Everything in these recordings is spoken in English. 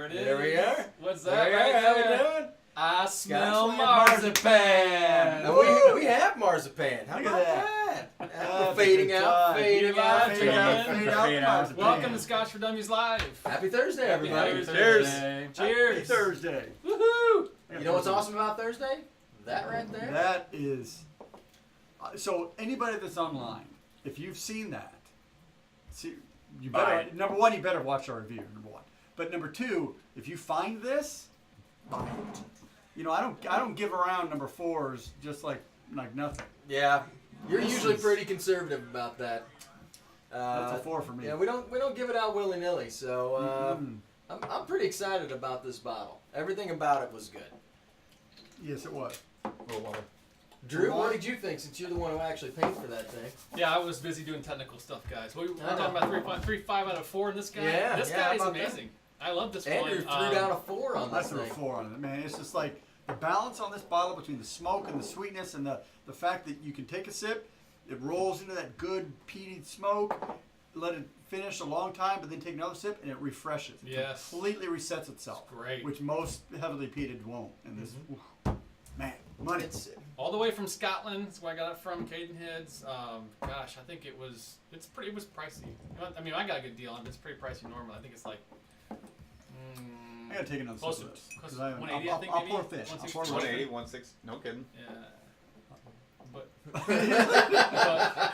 There it is. There we are. What's that right How there? we doing? I smell Scotch marzipan. And we have marzipan. How Look about at that? That's Fading a good out, time. fading out, Fade fading out, out. Fade out, marzipan. Welcome to Scotch for Dummies Live. Happy Thursday, everybody. Happy Cheers. Thursday. Happy Cheers. Thursday. Woohoo. You know what's awesome about Thursday? That right there. That is. So anybody that's online, if you've seen that, see, you Buy better. it. Number one, you better watch our review. Number one, but number two, if you find this, buy it. You know, I don't give around number fours just like nothing. Yeah, you're This usually is- pretty conservative about that. That's a 4 for me. Yeah, we don't give it out willy nilly. So Mm-mm. I'm pretty excited about this bottle. Everything about it was good. Yes, it was. Drew, what did you think? Since you're the one who actually paid for that thing. Yeah, I was busy doing technical stuff, guys. We're I know. talking about 3.5 out of 4 in this guy. Yeah, this yeah, guy how is about that? amazing. I love this Andrew one. threw down a 4 on I this threw a thing. 4 on it, man. It's just like the balance on this bottle between the smoke and the sweetness and the fact that you can take a sip, it rolls into that good peated smoke, let it finish a long time, but then take another sip and it refreshes. It Yes. completely resets itself. Great. Which most heavily peated won't. And this, man, money. It's All the way from Scotland. That's where I got it from. Cadenheads. Gosh, I think it was pricey. You know, I mean, I got a good deal on it. It's pretty pricey normally. I think it's like. I gotta take another sip Close of to- this. close 'Cause to I- 180, I think, I'll maybe? pour fish. I'll 160, pour fish. 180, 160. No kidding. Yeah. But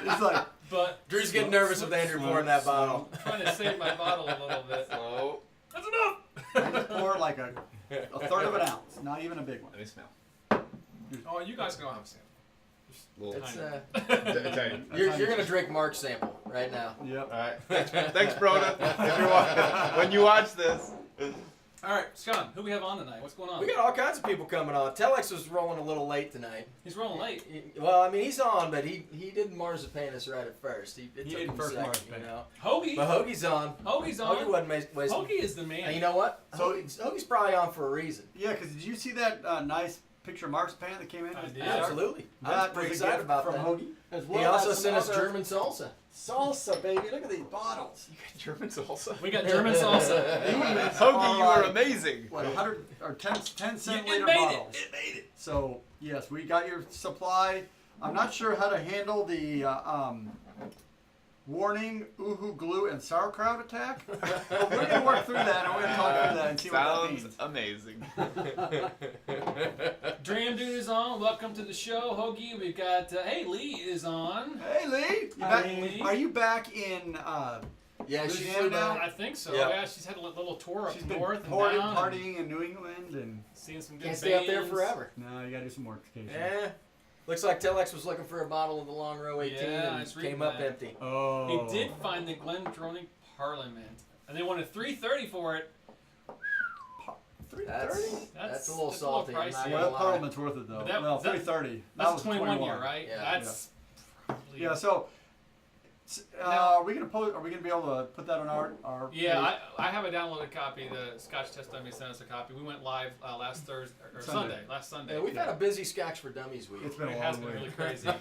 It's like, but Drew's getting nervous with Andrew pouring that bottle. I'm trying to save my bottle a little bit. Slow. That's enough. I just pour like a third of an ounce, not even a big one. Let me smell. Oh, you guys can all have a sample. Little. It's, Italian. you're gonna drink Mark's sample right now. Yep. All right. Thanks, Broda. If you're when you watch this. All right, Scott, who we have on tonight? What's going on? We got all kinds of people coming on. Telex was rolling a little late tonight. He's rolling late. Well, I mean, he's on, but he didn't marzipan us right at first. It He took didn't him a first second, marzipan. you know. Hoagie. But Hoagie's on. Hoagie's Hoagie on. wasn't wasting. Hoagie is the man. And you know what? So- Hoagie's probably on for a reason. Yeah, because did you see that nice picture of Mark's pan that came in? I did. Absolutely. I was That pretty was a excited gift about from that. Hoagie. As He well also as sent some us other German salsa. salsa, baby. Look at these bottles. You got German salsa. We got German salsa. Hoagie, you are amazing. What, 100 or 10 cent It liter made bottles? it. It made it. So yes, we got your supply. I'm not sure how to handle the warning, oohoo glue, and sauerkraut attack. But we're gonna work through that, and we're gonna talk through that and see what that Sounds means. amazing. Dream Dude is on. Welcome to the show, Hoagie. We've got hey Lee is on. Hey Lee, you Hi, back, Lee. are you back in? Yeah, she Louisiana flew now? down. I think so. Yeah. Yeah, she's had a little tour up She's been north and partying, down. partying in New England, and Seeing some good Can't stay up there bands. forever. no, you gotta do some work occasionally. Yeah. Looks like Telex was looking for a bottle of the Longrow 18 Yeah, I and was reading came up that. empty. Oh, He did find the Glendronach Parliament, and they wanted $3.30 for it. That's a little that's salty. A little I'm not pricey. Well, gonna that lie. Parliament's worth it though. But that- well, that- 330. That's that was 21 year, right? Yeah. That's probably. Yeah. So, Now- are we gonna post? Are we gonna be able to put that on our? Yeah, I have a downloaded copy. The Scotch Test Dummies sent us a copy. We went live last Thursday or Sunday. last Sunday. Yeah, we've had a busy Scotch for Dummies week. It's been a It long has been week. really crazy. And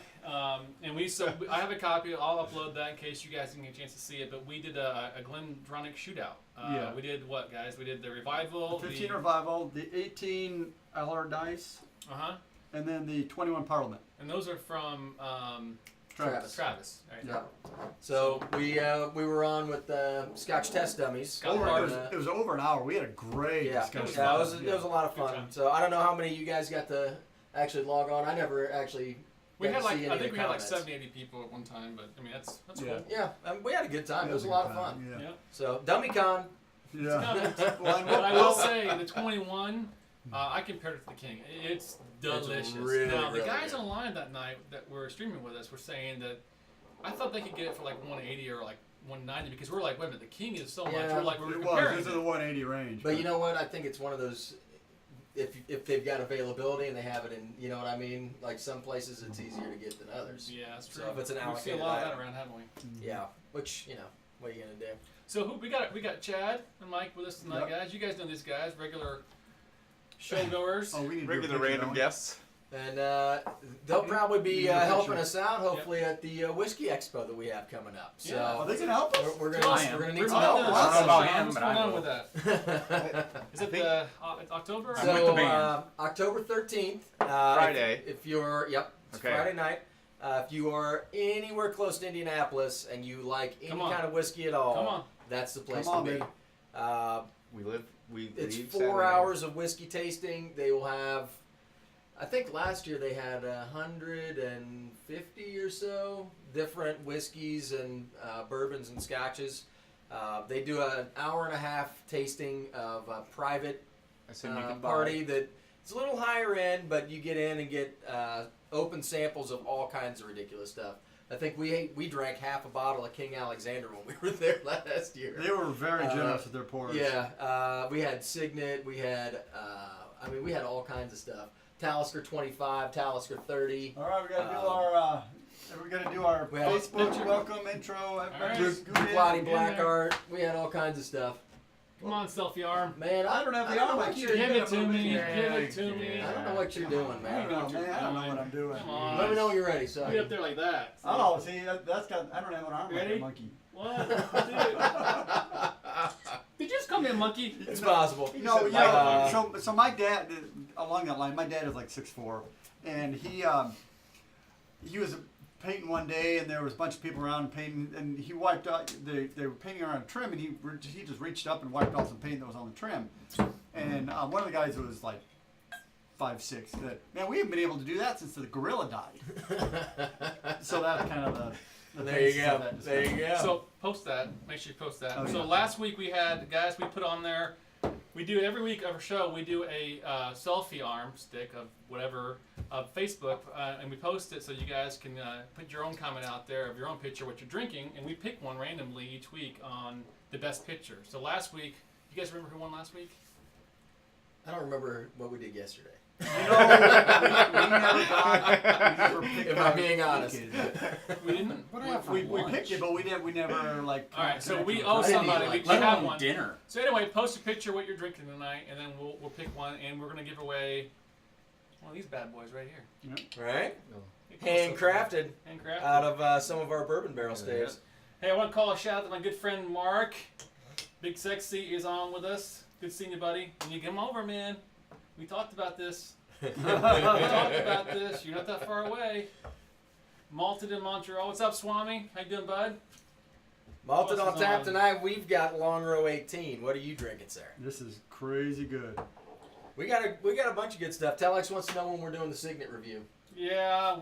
I have a copy. I'll upload that in case you guys didn't get a chance to see it. But we did a Glendronach shootout. Yeah. We did what, guys? We did the Revival. 15 Revival, the 18 Allardyce, Uh-huh. and then the 21 Parliament. And those are from Travis. Travis. Right? Yeah. So we were on with Scotch Test Dummies. Scott Over, Martin. it was over an hour. We had a great Yeah, discussion. yeah, it was a lot of Good fun. time. So I don't know how many of you guys got to actually log on. I never actually. We got had to like see any I of think the we had like comments. 70, 80 people at one time. But I mean that's Yeah. cool. Yeah, we had a good time. It was a lot of fun. Yeah. Yeah. So DummyCon. Yeah. coming. Well, But I will say the 21, I compared it to the King. It's delicious. really, now the really guys good. online that night that were streaming with us were saying that I thought they could get it for like 180 or like 190 because we're like, wait a minute, the King is so much. Yeah. We're like, we're It was. comparing. This is the 180 range. But you know what? I think it's one of those. If they've got availability and they have it in, you know what I mean? Like some places it's easier to get than others. Yeah, that's true. So if it's an We've seen a allocated lot of that item. around, haven't we? Yeah, which, you know, what are you going to do? So who we got Chad and Mike with us tonight, Yep. guys. You guys know these guys, regular showgoers. Oh, we need to do a Regular picture, random don't we? guests. And they'll probably be Need a picture. helping us out, hopefully, at the Whiskey Expo that we have coming up. So Yeah. Are they gonna help us? we're Tell gonna us- we're gonna we're need some doing help. this. I don't know about Sean, him, what's but going I on will. with that? Is it it's October? I'm with the band. October 13th. Friday. If you're, it's Okay. Friday night. If you are anywhere close to Indianapolis and you like any Come on. kind of whiskey at all, Come on. that's the place Come on, to be. baby. We It's leave 4 Saturday. hours of whiskey tasting. They will have, I think last year they had 150 or so different whiskeys and bourbons and scotches. They do an hour and a half tasting of a private I said you can party that it's a little higher end, but you get in and get open samples of all kinds of ridiculous stuff. I think we drank half a bottle of King Alexander when we were there last year. They were very generous with their pours. Yeah, we had Signet, we had, we had all kinds of stuff. Talisker 25, Talisker 30. All right, we gotta do our we have- Facebook welcome intro. Everybody right. scoot in. Bloody in Black there. Art. We had all kinds of stuff. Come on, selfie arm. Man, I don't have the know arm. what I you're can't Give it to me. Yeah, Give it to me. I don't know what you're doing, I man. don't know, man. I don't know what I'm doing. Come on. Let me know when you're ready. So Get up there like that. Oh, see, that's got. I don't have an arm like Ready? a monkey. What? Dude. Did you just call me a monkey? it's possible. No, said yeah. like- So my dad, along that line, my dad is like 6'4", and he was painting one day, and there was a bunch of people around painting, and he wiped out. They were painting around a trim, and he just reached up and wiped off some paint that was on the trim. And one of the guys was like 5'6". That man, we haven't been able to do that since the gorilla died. So that's kind of the There you basis go. of that There you discussion. go. So post that. Make sure you post that. Oh, So yeah. last week we had guys. We put on there. We do every week of our show. We do a selfie arm stick of whatever of Facebook, and we post it so you guys can put your own comment out there of your own picture, what you're drinking, and we pick one randomly each week on the best picture. So last week, you guys remember who won last week? I don't remember what we did yesterday. You know, we never picked If our I'm being honest. kid. We didn't. What do I have for We lunch? picked it, but we never like. All right, so connected we with owe it. I didn't somebody. eat We lunch. Let have alone one. dinner. So anyway, post a picture of what you're drinking tonight, and then we'll pick one, and we're gonna give away one of these bad boys right here. Right? Get close up. Handcrafted Handcrafted. out of some of our bourbon barrel staves. Hey, I want to call a shout out to my good friend Mark. Big Sexy is on with us. Good seeing you, buddy. When you come over, man, we talked about this. We talked about this. You're not that far away. Malted in Montreal. What's up, Swami? How you doing, bud? Malted What's on tap on? tonight. We've got Longrow 18. What are you drinking, sir? This is crazy good. We got a bunch of good stuff. Telex wants to know when we're doing the Signet review. Yeah,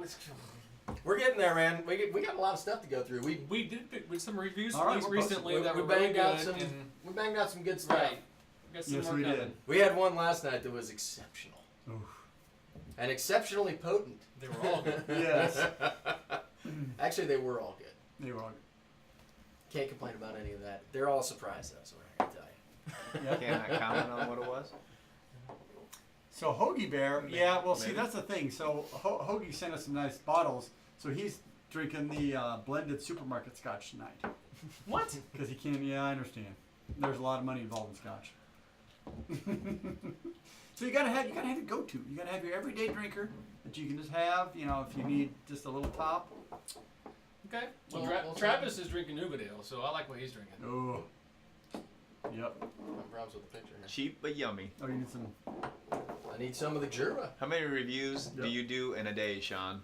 We're getting there, man. We got a lot of stuff to go through. we did pick with some reviews All right, released we're posting. recently that we were really banged out good. some. And, We banged out some good stuff. right. We got some Yes, more we coming. did. We had one last night that was exceptional. Oof. And exceptionally potent. They were all good. Yes, Actually, they were all good. they were all Can't complain about any of that. They're all surprised, though, so I can tell you. good. Can I comment on what it was? So Hoagie Bear, yeah. Well, see, Maybe. that's the thing. So Hoagie sent us some nice bottles. So he's drinking the blended supermarket Scotch tonight What? because he can. Yeah, I understand. There's a lot of money involved in Scotch. So you gotta have your go-to. You gotta have your everyday drinker that you can just have. You know, if you need just a little top. Okay. Well, Well, Travis is drinking Ugadale, so I like what he's drinking. Oh. Yep. No problems with the picture. Now. Cheap but yummy. Oh, you need some. I need some of the Jura. How many reviews do Yep. you do in a day, Sean?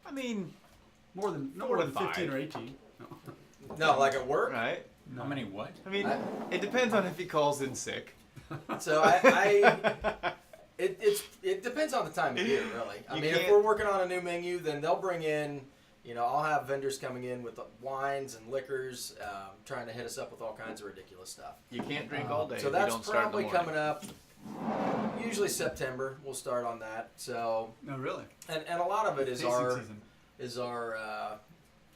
I mean, More than 4 more to than 15 5. or 18. No, like at work. right? No. How many what? I mean, I- it depends on if he calls in sick. So it depends on the time of year, really. I You mean, if can't- we're working on a new menu, then they'll bring in. You know, I'll have vendors coming in with wines and liquors, trying to hit us up with all kinds of ridiculous stuff. You can't drink all day. So if that's you don't start in the probably morning. coming up. Usually September, we'll start on that. So, No, really. and a lot of it is Tasting season.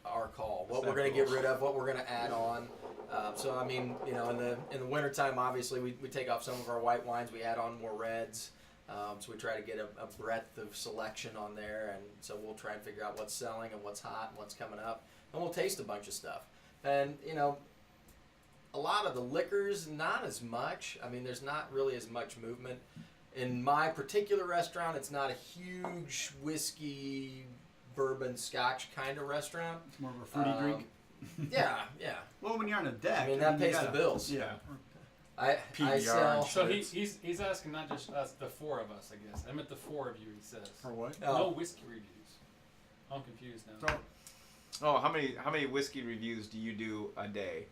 our call. What Is we're that going to cool? get rid of, what we're going to add on. So I mean, you know, in the wintertime, obviously we take off some of our white wines. We add on more reds. So we try to get a breadth of selection on there, and so we'll try and figure out what's selling and what's hot and what's coming up, and we'll taste a bunch of stuff. And you know, a lot of the liquors, not as much. I mean, there's not really as much movement. in my particular restaurant, it's not a huge whiskey, bourbon, Scotch kind of restaurant. It's more of a fruity drink. Yeah. Well, when you're on a deck, I mean, that pays you the bills. Yeah. I PBR sell. and So he's asking not just us, the four of us, I guess. I meant the four of you. He says. For what? No whiskey reviews. I'm confused now. So, Oh, how many whiskey reviews do you do a day?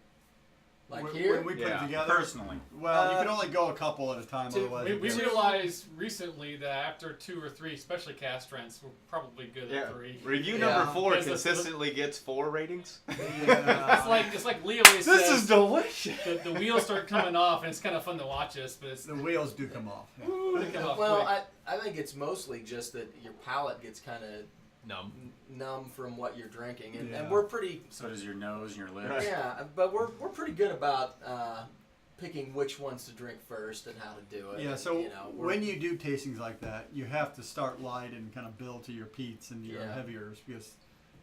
Like when, here. when we put it together, personally. well, you can only go a couple at a time. Otherwise, We it's- realized recently that after 2 or 3, especially cast strengths, we're probably good at 3. Review Yeah. number 4 Because the- consistently gets 4 ratings. Yeah. It's like Leo always This says. is delicious. The wheels start coming off, and it's kind of fun to watch us, but it's The wheels do come off. Yeah. they come off Well, quick. I think it's mostly just that your palate gets kind of Numb. numb from what you're drinking, and Yeah. we're pretty. So does your nose and your lips. Right. Yeah, but we're pretty good about picking which ones to drink first and how to do it. Yeah, and, so you know, we're- when you do tastings like that, you have to start light and kind of build to your peats and your Yeah. heaviers because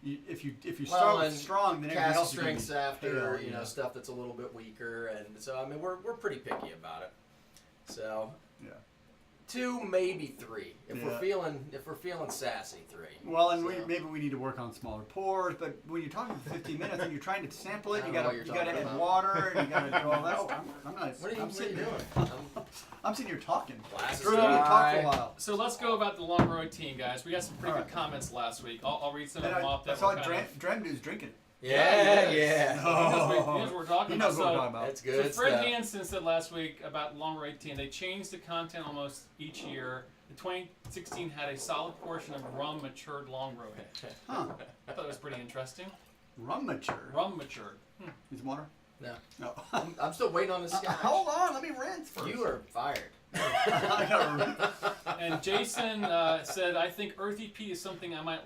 if you Well, start with and strong, then everything cast else is gonna be strengths after pale, you know yeah. stuff that's a little bit weaker, and so I mean we're pretty picky about it. So Yeah. 2, maybe 3 if we're Yeah. feeling sassy. 3. Well, and So- maybe we need to work on smaller pours, but when you're talking for 15 minutes and you're trying to sample I it, don't you know gotta what you're add talking about. water and you gotta do all that. I'm not. What are you I'm sitting doing? I'm sitting here talking. Glasses Drew, you talk for dry. a while. So let's go about the Longrow team, guys. We got some pretty All good right. comments last week. I'll read some of And them I off. That saw were kind of- Drendu's drinking it. Yeah. He knows what we're talking He about. knows what we're So- talking about. That's good So Fred stuff. Hansen said last week about Longrow 18, they changed the content almost each year. The 2016 had a solid portion of rum matured Longrow in it. Huh. I thought it was pretty interesting. Rum mature. Rum matured. Need some water? No. No. I'm still waiting on the scotch. Hold on, let me rinse first. You are fired. I gotta And Jason said, I think earthy peat is something I might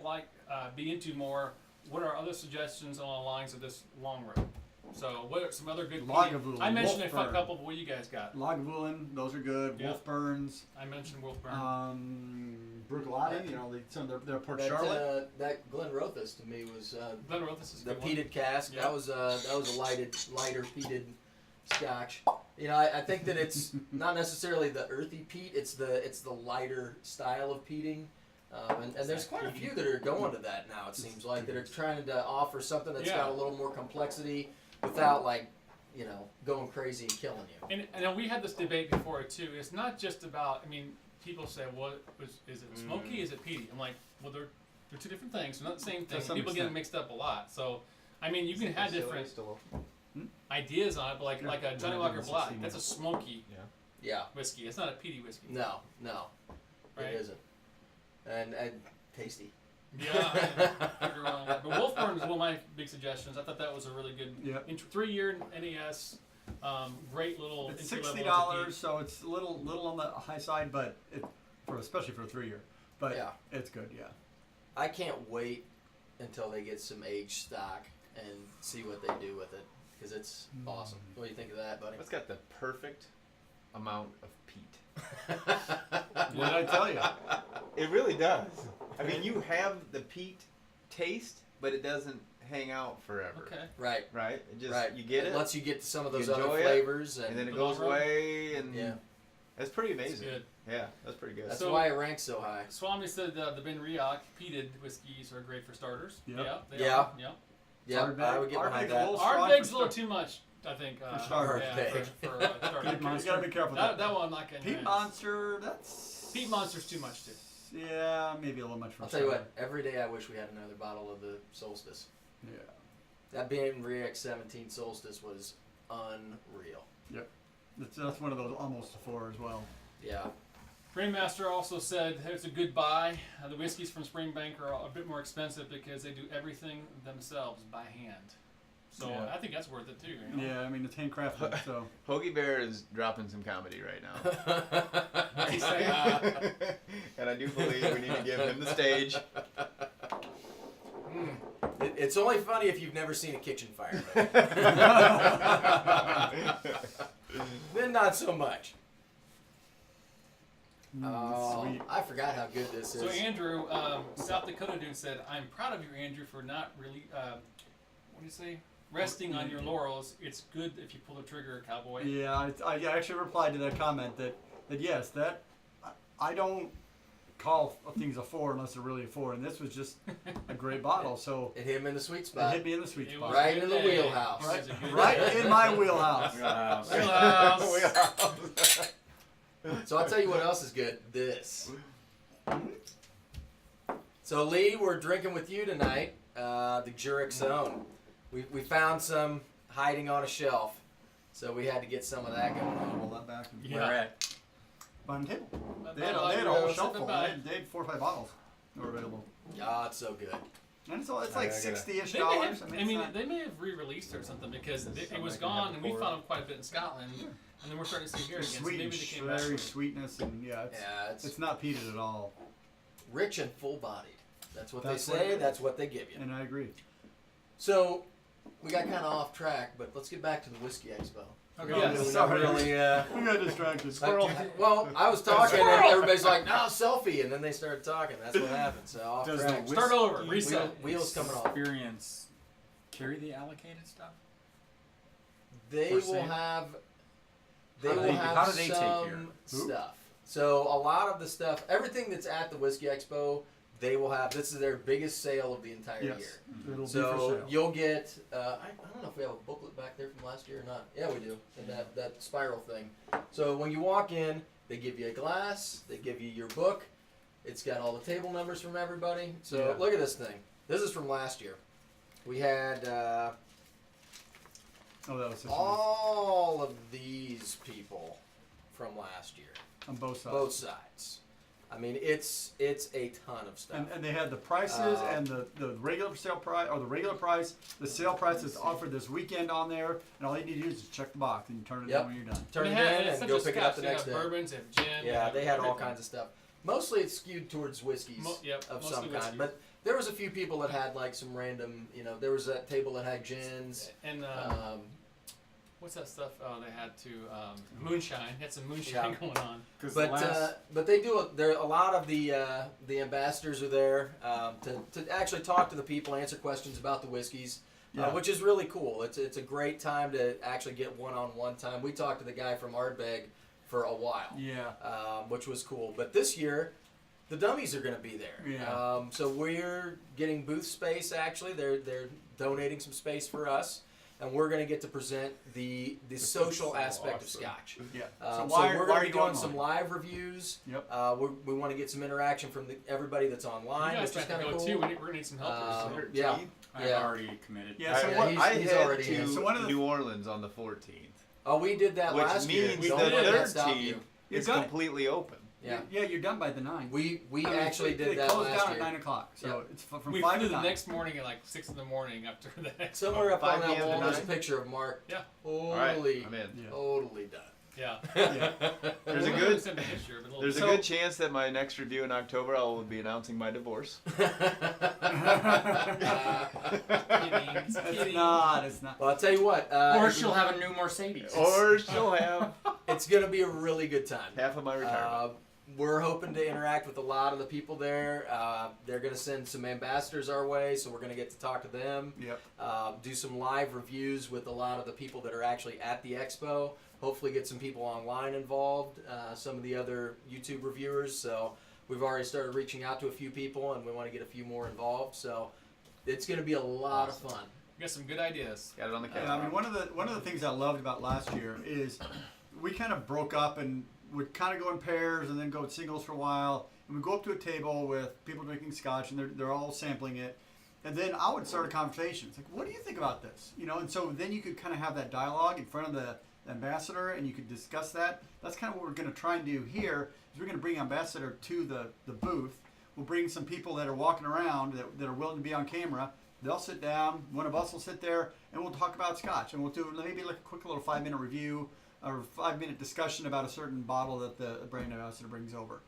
be into more. What are other suggestions along the lines of this Longrow? So what are some other good peat? Lagavulin, I mentioned a Wolfburn. couple, but what do you guys got? Lagavulin, those are good. Yeah. Wolf Burns, I mentioned Wolfburn. Bruichladdich, you know, they're Port That, Charlotte. that Glenrothes to me was Glenrothes this is a the good one. peated cask. Yeah. That was a lighter peated scotch. You know, I think that it's not necessarily the earthy peat. It's the lighter style of peating. And there's quite a few that are going to that now. It seems like that are trying to offer something that's Yeah. got a little more complexity without going crazy and killing you. And we had this debate before too. It's not just about. I mean, people say, "Well, is it smoky? Is it peaty?" I'm like, "Well, they're two different things. They're not the same thing. To some People get extent. them mixed up a lot." So, I mean, you can have different ideas on it, but like a Johnny Walker Black, that's a smoky Yeah. whiskey. It's not a peaty whiskey. No, Right? it isn't. And tasty. Yeah. You're wrong. But Wolfburn is one of my big suggestions. I thought that was a really good Yep. 3-year NES. Great little. It's entry-level $60, so it's a little on the high side, but especially for a 3-year. But Yeah. it's good, yeah. I can't wait until they get some aged stock and see what they do with it because it's awesome. What do you think of that, buddy? It's got the perfect amount of peat. What did I tell you? It really does. I mean, you have the peat taste, but it doesn't hang out forever. Okay. Right. Right? It just Right. you get it, lets you get to some of you those other enjoy it, flavors, and then it The goes Longrow? away, and Yeah. that's pretty It's amazing. good. Yeah, that's pretty good. that's So- why it ranks so high. Swami said the Ben Riach peated whiskeys are great for starters. Yep. Yeah. They Yeah. are. Yeah. Yeah, Ardbeg- I would get behind Ardbeg's a that. little strong Ardbeg's a for little start- too much, I think. For starters. Yeah, Ardbeg. for starters. You gotta be careful with That one I'm not getting. Peat mad. Monster, that's... Peat Monster's too much too. Yeah, maybe a little much for I'll tell you starter. what. Every day I wish we had another bottle of the Solstice. Yeah. That Ben Riach 17 Solstice was unreal. That's one of those almost 4 as well. Yeah. Grandmaster also said it's a good buy. The whiskeys from Springbank are a bit more expensive because they do everything themselves by hand. So Yeah. I think that's worth it too. You know? Yeah, I mean, it's handcrafted, so... Hoagie Bear is dropping some comedy right now. What's he say? And I do believe we need to give him the stage. It's only funny if you've never seen a kitchen fire. Then not so much. Oh, sweet. I forgot how good this So is. Andrew, South Dakota dude said, "I'm proud of you, Andrew, for not really, what do you say, resting on your laurels. It's good if you pull the trigger, cowboy." Yeah, I actually replied to that comment that yes, that I don't call things a 4 unless they're really a 4, and this was just a great bottle. So It hit him in the sweet it spot. hit me in the sweet It spot. was Right a good in the day. wheelhouse. It was a good Right day. in my wheelhouse. Wheelhouse. So I'll tell you what else is good. This. So Lee, we're drinking with you tonight. The Jurek Own. We found some hiding on a shelf, so we had to get some of that going on. Roll that back. And Yeah. Where at? Behind the table. But They had like, a whole sit shelf full. by. They had 4 or 5 bottles that were available. Ah, it's so good. And it's like I gotta- $60-ish They may dollars. have, it's not- they may have re-released it or something because This is it something was I can have gone and we before. found them quite a bit in Scotland, and then we're starting to see here again. So sweet maybe and they came back. very with it. sweetness, and yeah, Yeah, it's not peated at all. rich and full-bodied. That's what That's they what say. it is. That's what they give you. And I agree. So we got kind of off track, but let's get back to the Whiskey Expo. Okay. Yeah, We sorry. never really. We got distracted. Well, I was talking and everybody's like, "No, selfie," and then they started talking. That's what happened. So off Does track. the Start over, whiskey reset. Wheels coming off. Experience carry the allocated stuff? They For will sale? have. They How do will they- have how do they take some care? Who? stuff. So a lot of the stuff, everything that's at the Whiskey Expo, they will have. This is their biggest sale of the entire Yes. year. It'll be for So sale. you'll get. I don't know if we have a booklet back there from last year or not. Yeah, we do. And that spiral thing. So when you walk in, they give you a glass. They give you your book. It's got all the table numbers from everybody. So Yeah. look at this thing. This is from last year. We had Oh, that was such all of these people from last year. on both sides. Both sides. I mean, it's a ton of stuff. And they had the prices and the regular sale price, or the regular price, the sale price that's offered this weekend on there, and all you need to do is just check the box and you turn it Yep. in when you're done. Turn it They had- in it's and not go just pick it up scotch, the they next have day. bourbons, they have gin. Yeah, they had all everything. kinds of stuff. Mostly it's skewed towards whiskeys Yep, of mostly some kind. whiskeys. But there was a few people that had like some random, there was a table that had gins. And what's that stuff? Oh, they had moonshine. Had some moonshine Yeah. going on. But they do. There a lot of the ambassadors are there to actually talk to the people, answer questions about the whiskeys, Yeah. which is really cool. It's a great time to actually get one-on-one time. We talked to the guy from Ardbeg for a while, Yeah. which was cool. But this year, the Dummies are going to be there. Yeah. So we're getting booth space. Actually, they're donating some space for us. And we're going to get to present the social so aspect of awesome. Scotch. Yeah. So why we're are going to you be doing going some live? live reviews. Yep. We want to get some interaction from everybody that's You online, guys which is might have kind to of go cool. too. We're going to need some helpers. Yeah. I've Yeah. already committed. Yeah, so Yeah, what, he's- I he's head already to in. So one of the- New Orleans on the 14th, Oh, we did that which last year. means We the Don't let that third stop team you. You're is done. completely open. Yeah. Yeah, you're done by the 9. We I mean, actually they did that closed last down year. at 9 o'clock, so Yep. it's from We 5 flew to the 9. next morning at like 6 in the morning after the next. Somewhere up on 5 that p.m. to wall, there's a 9? picture of Mark. Yeah. All right, Totally, I'm in. Yeah. totally done. Yeah. Yeah. There's a We're good- gonna send a picture, but a little There's a bit. good chance that my next review in October I will be announcing my divorce. Kidding, It's kidding. not. It's not. Well, I'll tell you what. Or she'll have a new Mercedes. Or she'll have It's going to be a really good time. half of my retirement. We're hoping to interact with a lot of the people there. They're going to send some ambassadors our way, so we're going to get to talk to them. Yep. Do some live reviews with a lot of the people that are actually at the expo. Hopefully get some people online involved, some of the other YouTube reviewers. So we've already started reaching out to a few people, and we want to get a few more involved. So it's going to be a lot of fun. We got some good ideas. Got it on the Yeah, calendar. I mean, one of the things I loved about last year is we kind of broke up and would kind of go in pairs and then go in singles for a while. And we go up to a table with people drinking scotch, and they're all sampling it. And then I would start a conversation. It's like, what do you think about this? And so then you could kind of have that dialogue in front of the ambassador, and you could discuss that. That's kind of what we're going to try and do here. Is we're going to bring ambassador to the booth. We'll bring some people that are walking around that are willing to be on camera. They'll sit down. One of us will sit there, and we'll talk about scotch, and we'll do maybe like a quick little 5-minute review or 5-minute discussion about a certain bottle that the brand ambassador brings over.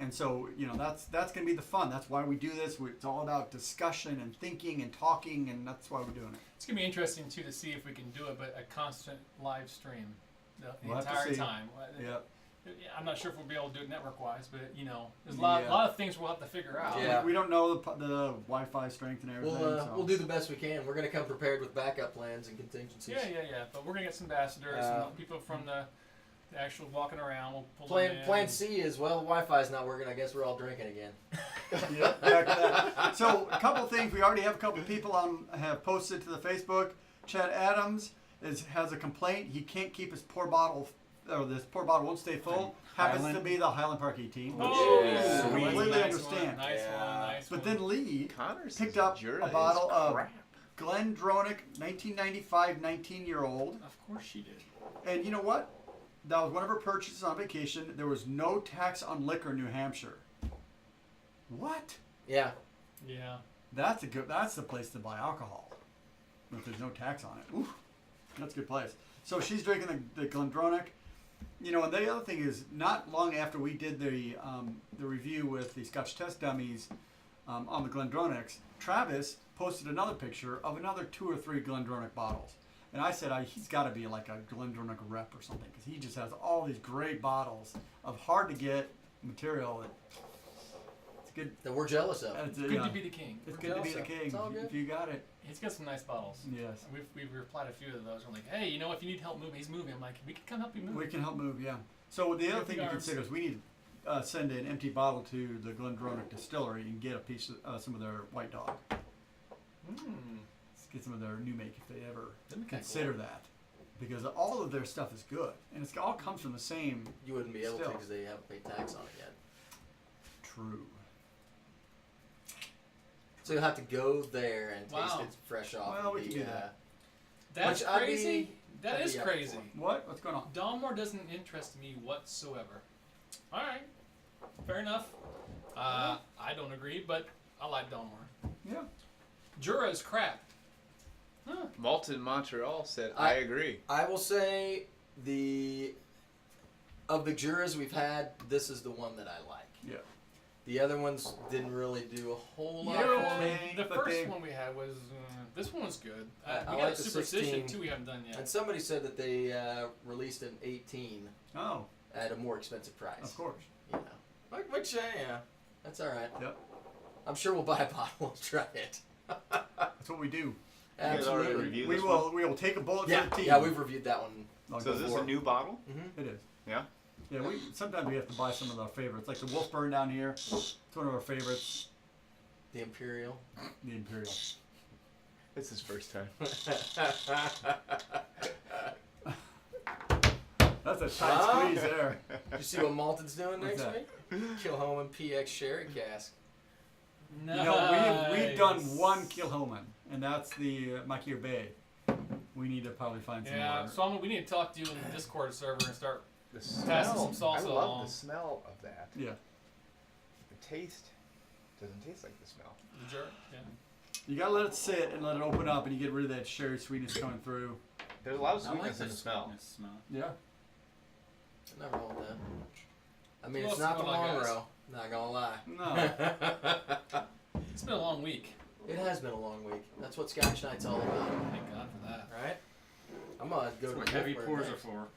And so, that's going to be the fun. That's why we do this. It's all about discussion and thinking and talking, and that's why we're doing it. It's gonna be interesting too to see if we can do it, but a constant live stream the We'll have to entire see. time. Yeah. I'm not sure if we'll be able to do it network-wise, but there's a lot of things we'll have to figure out. Yeah. We don't know the Wi-Fi strength and everything. We'll so. we'll do the best we can. We're going to come prepared with backup plans and contingencies. Yeah. But we're gonna get some ambassadors, some people from the The actual walking around. We'll pull Plan them in. Plan C is, well, Wi-Fi's not working. I guess we're all drinking again. Yep, back to that. So a couple things. We already have a couple people have posted to the Facebook. Chad Adams has a complaint. He can't keep his pour bottle, or this pour bottle won't stay full. Happens Highland? to be the Highland Park 18. Oh, Yeah. I completely nice understand. One, nice Yeah. one, nice But one. then Lee Connor's picked up Jura a bottle is of crap. Glendronach 1995 19-year-old. Of course she did. And you know what? That was one of her purchases on vacation. There was no tax on liquor in New Hampshire. What? Yeah. Yeah. That's the place to buy alcohol. If there's no tax on it. Ooh, that's a good place. So she's drinking the Glendronach. You know, and the other thing is, not long after we did the review with the Scotch test dummies on the Glendronachs, Travis posted another picture of another 2 or 3 Glendronach bottles. And I said, he's got to be like a Glendronach rep or something, because he just has all these great bottles of hard to get material. It's good. That we're jealous of. It's, Good to be the king. It's We're good to be jealous the of. king It's all good. if you got it. He's got some nice bottles. Yes. We've replied a few of those. We're like, hey, you know, if you need help moving, he's moving. I'm like, we can come help you move. We can help move, yeah. So the other Good thing to regards. consider is we need to send an empty bottle to the Glendronach distillery and get a piece of some of their White Dog. Let's get some of their new make if they ever That'd be kinda consider cool. that. Because all of their stuff is good. And it all comes from the same You wouldn't be able to Still. because they haven't paid tax on it yet. true. So you'll have to go there and taste Wow. it fresh off. Well, we the, can do that. That's Which I'd be- crazy. That I'd is be up crazy. for. What? What's going on? Dalmore doesn't interest me whatsoever. All right, fair enough. I don't agree, but I like Dalmore. Yeah. Jura is crap. Huh. Malton Montreal said, I- I agree. I will say of the Juras we've had, this is the one that I like. Yeah. The other ones didn't really do a whole lot Yeah, for me. The but first they- one we had was this one was good. I We like got the Superstition 16. too. We haven't done yet. And somebody said that they released an 18 Oh, at a more expensive price. of course. You know, which yeah, that's all right. Yep. I'm sure we'll buy a bottle and try it. That's what we do. You guys already Absolutely. reviewed We this will take a bullet Yeah, for the team. yeah, we've reviewed that one. I'll one? go So is this for a it. new bottle? Mm-hmm. It is. Yeah? Yeah, sometimes we have to buy some of our favorites, like the Wolfburn down here. It's one of our favorites, The Imperial. the Imperial. It's his first time. That's a tight Ah. squeeze there. You see what Malton's doing What's next that? week? Kilhoman PX Sherry Cask. Nice. You know, we've done one Kilhoman, and that's the Makir Bay. We need to probably find some Yeah, more. so we need to talk to you in the Discord server and start. The Passing smell, some salsa I love along. the smell of that. Yeah, The taste doesn't taste like the smell. The Jura. Yeah. you gotta let it sit and let it open up, and you get rid of that sherry sweetness coming through. There's a lot of I like sweetness the in the smell. sweetness smell. Yeah. Nothing wrong with that. I mean, Well, it's not the something like Longrow. Not gonna lie. No. It's been a long week. It has been a long week. That's what Scotch Night's all about, Thank God for that. right? I'm gonna go That's to what the heavy Wolfburn pours are next. for.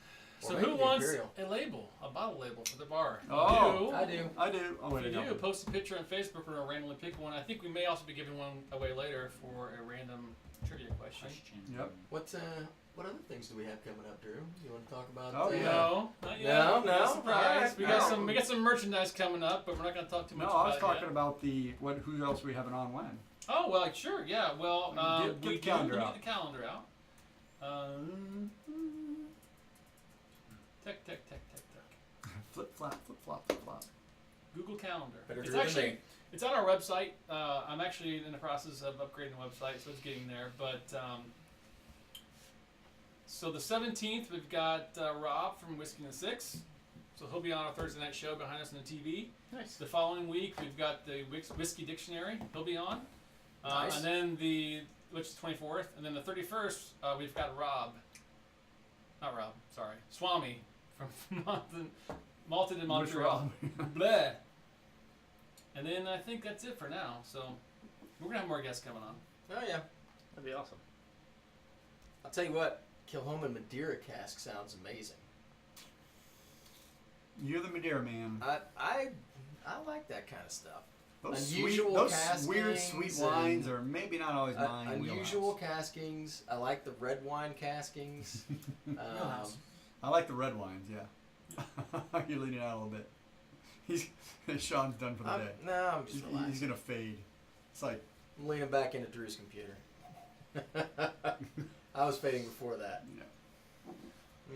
So maybe who the wants Imperial. a label, a bottle label for the bar? If Oh, you do, I do. I do. Oh, wait, if I you do, don't. post a picture on Facebook. We're gonna randomly pick one. I think we may also be giving one away later for a random trivia question. Yep. What other things do we have coming up, Drew? You want to talk about? Oh, yeah. No, not yet. No, We got no. a surprise. Alright, We got no. some merchandise coming up, but we're not gonna talk too much No, about I was it talking yet. about who else we having on when. Oh well, sure, yeah. Well, Get the we calendar do out. get the calendar out. Tech. Flip flop, flip flop, flip flop. Google Calendar. Better It's do it than actually me. it's on our website. I'm actually in the process of upgrading the website, so it's getting there. But so the 17th, we've got Rob from Whiskey and the Six. So he'll be on our Thursday night show behind us on the TV. Nice. The following week, we've got the Whiskey Dictionary. He'll be on. Nice. And then which is 24th, and then the 31st, we've got Swami from Malton in Montreal. Bleh. And then I think that's it for now. So we're gonna have more guests coming on. Oh yeah. That'd be awesome. I'll tell you what. Kilhoman Madeira cask sounds amazing. You're the Madeira man. I like that kind of stuff. Those unusual those weird sweet castings wines and are maybe not always mine. Unusual castings. I like the red wine castings. Wheelhouse. I like the red wines, yeah. You're leaning out a little bit. Sean's done for the day. No, I'm just He's relaxing. gonna fade. It's like I'm leaning back into Drew's computer. I was fading before that.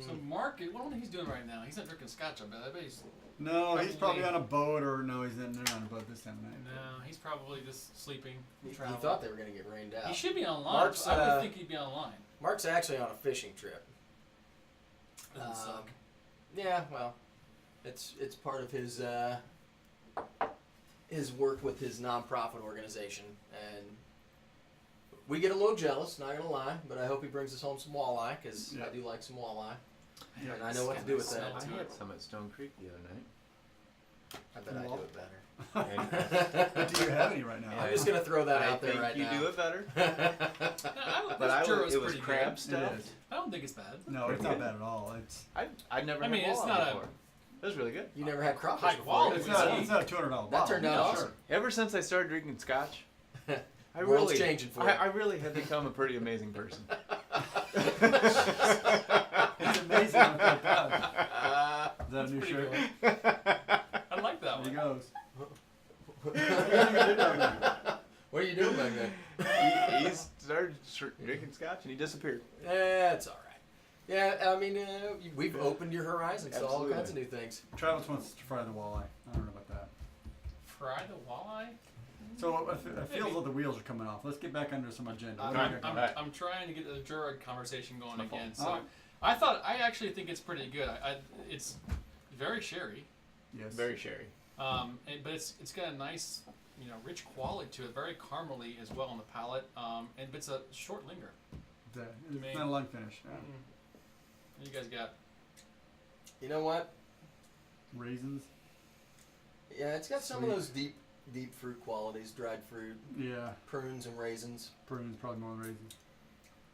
So Mark, what do you think he's doing right now? He's not drinking scotch, I bet. I bet he's no, he's probably Probably- on a boat or no, he's not on a boat this time of night. no, he's probably just sleeping. He traveling. thought they were going to get rained out. He should be online. Mark's, I would think he'd be online. Mark's actually on a fishing trip. Doesn't suck. Yeah, well, it's part of his work with his nonprofit organization, and we get a little jealous. Not gonna lie, but I hope he brings us home some walleye because Yeah. I do like some walleye, Yeah, and I know what to do with that. Smell I had some at Stone Creek the other night. I bet I do it better. But do you have any right now? I'm just gonna throw that I out there think right you now. do it better. But It was crab It stuffed. is. I don't think it's bad. No, it's not bad at all. It's I'd never I mean, had it's walleye not a- before. It was really good. You never had crawfish High before. quality. it's We not see. it's not a $200 bottle. That turned out No, awesome. sure. Ever since I started drinking scotch, I World's really changing for you. I really have become a pretty amazing person. It's amazing what that does. Is that a new Pretty shirt? cool. I like that There he one. goes. What are you doing back there? He started drinking scotch and he disappeared. Yeah, it's all right. Yeah, I mean, we've opened your horizons to all Absolutely. kinds of new things. Travis wants to fry the walleye. I don't know about that. Fry the walleye? So it feels like the wheels are coming off. Let's get back under some agenda. What do we got going? I'm trying to get the Jurg conversation going My fault. again. So Alright. I actually think it's pretty good. It's very sherry, Yes. Very sherry. but it's got a nice, rich quality to it. Very caramely as well on the palate. But it's a short linger. It's me. not a long finish. Yeah. What you guys got? You know what? Raisins. Yeah, it's got some Sweet. of those deep fruit qualities, dried fruit, Yeah. prunes and raisins, Prunes probably more than raisins.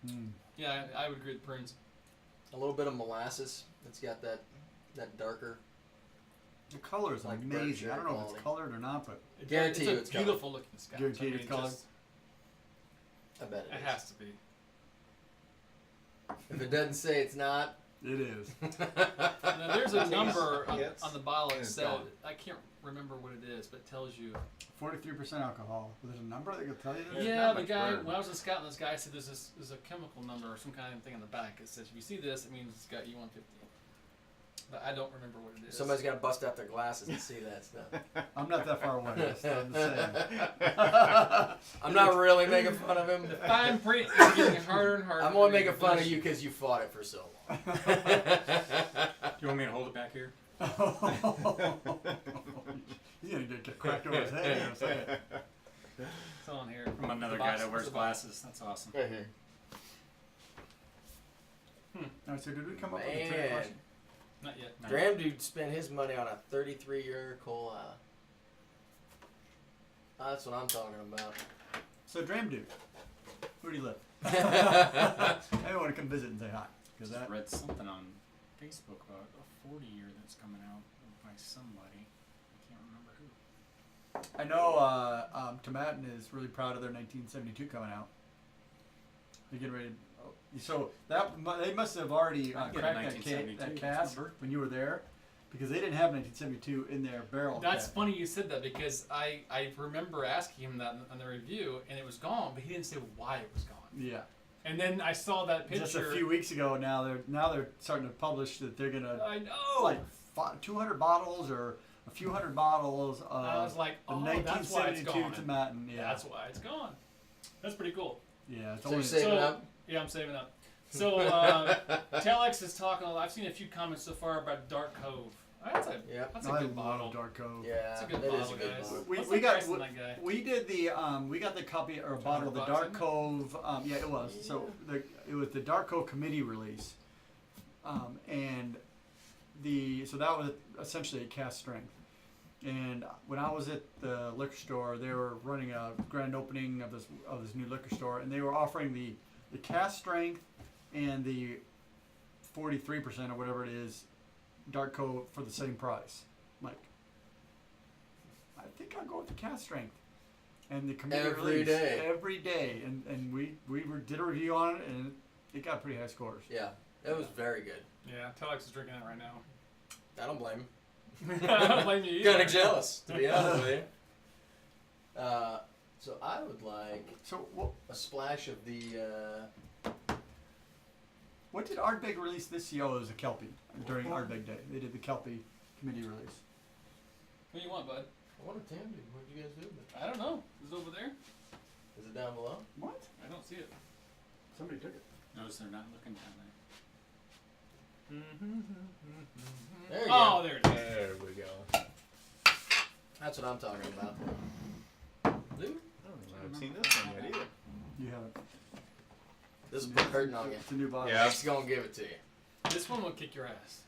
Mm. Yeah, I would agree with prunes. a little bit of molasses. It's got that darker. The color is Like amazing. I don't know if quality. it's colored or not, but Guarantee it's you a it's colored. beautiful looking scotch. Guarantee I mean, it's colored. just- I bet It it has to be. is. If it doesn't say it's not, it is. Now, there's a number on, Yes. on the bottle that It's said, gone. I can't remember what it is, but it tells you. 43% alcohol. Well, there's a number that can tell you this? Yeah, not the much guy, burn. when I was in Scotland, this guy said there's a chemical number or some kind of thing on the back. It says, if you see this, it means it's got E150. But I don't remember what it is. somebody's got to bust out their glasses and see that stuff. I'm not that far away. I'm just saying. I'm not really making fun of him. The fine print is getting harder and harder. I'm to only read. making fun of you because you fought it for so long. Do you want me to hold it back here? He's going to get cracked over his head in a second. It's on here. From another The guy box- that wears what's the box? glasses. That's awesome. Right here. All right, so did we come up with a trick Man, question? Not yet. No. Graham dude spent his money on a 33-year cola. That's what I'm talking about. So, Dram Dude, where do you live? I want to come visit and say hi. Because Just that, read something on Facebook about a 40 year that's coming out by somebody. I can't remember who. I know Tomatin is really proud of their 1972 coming out. They're getting ready. So they must have already I get cracked that 1972. that It's cask my birthday. when you were there, because they didn't have 1972 in their barrel. That's cask. funny you said that because I remember asking him that on the review and it was gone, but he didn't say why it was gone. Yeah. And then I saw that picture. Just a few weeks ago. Now they're starting to publish that they're gonna I know. like 200 bottles or a few hundred bottles of I was like, the oh, that's why it's 1972 gone. Tomatin. Yeah. That's why it's gone. That's pretty cool. Yeah. It's So you're only saving So- up? Yeah, I'm saving up. So Telex is talking. I've seen a few comments so far about Dark Cove. That's a Yep. that's I a good love bottle. Dark Cove. Yeah, It's a good that bottle, is a good guys. bottle. We- What's we the got- price on that guy? We did we got the copy or bottle of the $200, Dark isn't it? Cove. Yeah, it was. So it was the Dark Cove committee release, and so that was essentially a cast strength. And when I was at the liquor store, they were running a grand opening of this new liquor store, and they were offering the cast strength and the 43% or whatever it is, Dark Cove for the same price. I'm like, I think I'll go with the cast strength. And the committee Every release day. every day, and we did a review on it, and it got pretty high scores. Yeah, that was very good. Yeah, Telex is drinking it right now. I don't blame him. I don't blame you Kind either. of jealous, to be honest with you. So I would like So a splash of the. what did Ardbeg release this year? Oh, it was a Kelpie during Ardbeg Day. They did the Kelpie committee release. What do you want, bud? I want a Tammy. What did you guys do? I don't know. Is it over there? Is it down below? What? I don't see it. Somebody took it. Notice they're not looking down there. There you Oh, go. there it is. There we go. That's what I'm talking about. Lou? I don't know if I've seen this one yet either. You haven't. This is put hurting on you. It's a new bottle. Yeah. I'm just gonna give it to you. This one will kick your ass. Is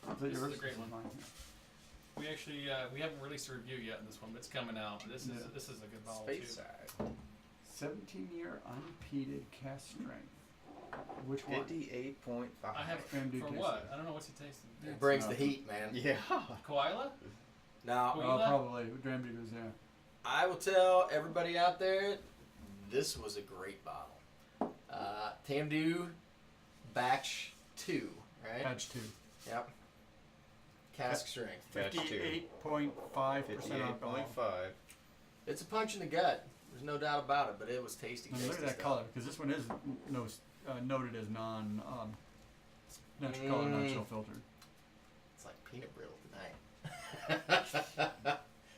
that This is yours? a great one. Mine. We actually we haven't released a review yet on this one, but it's coming out. This is Yeah. this is a good bottle Space too. side. 17-year unpeated cast strength. Which one? 58.5. I have Andy for tasted what? it. I don't know what's he tasting. It brings the heat, man. Yeah. Koala? Now, Wait. Oh, that? probably. Dram Digger's, yeah. I will tell everybody out there, this was a great bottle. Tamdu Batch 2, right? Batch 2. Yep. Cask strength. Batch 2. 58.5% alcohol. 58.5. It's a punch in the gut. There's no doubt about it, but it was tasty. And tasty look at that stuff. color, because this one is noted as natural color, not chill filtered. It's like peanut brittle tonight.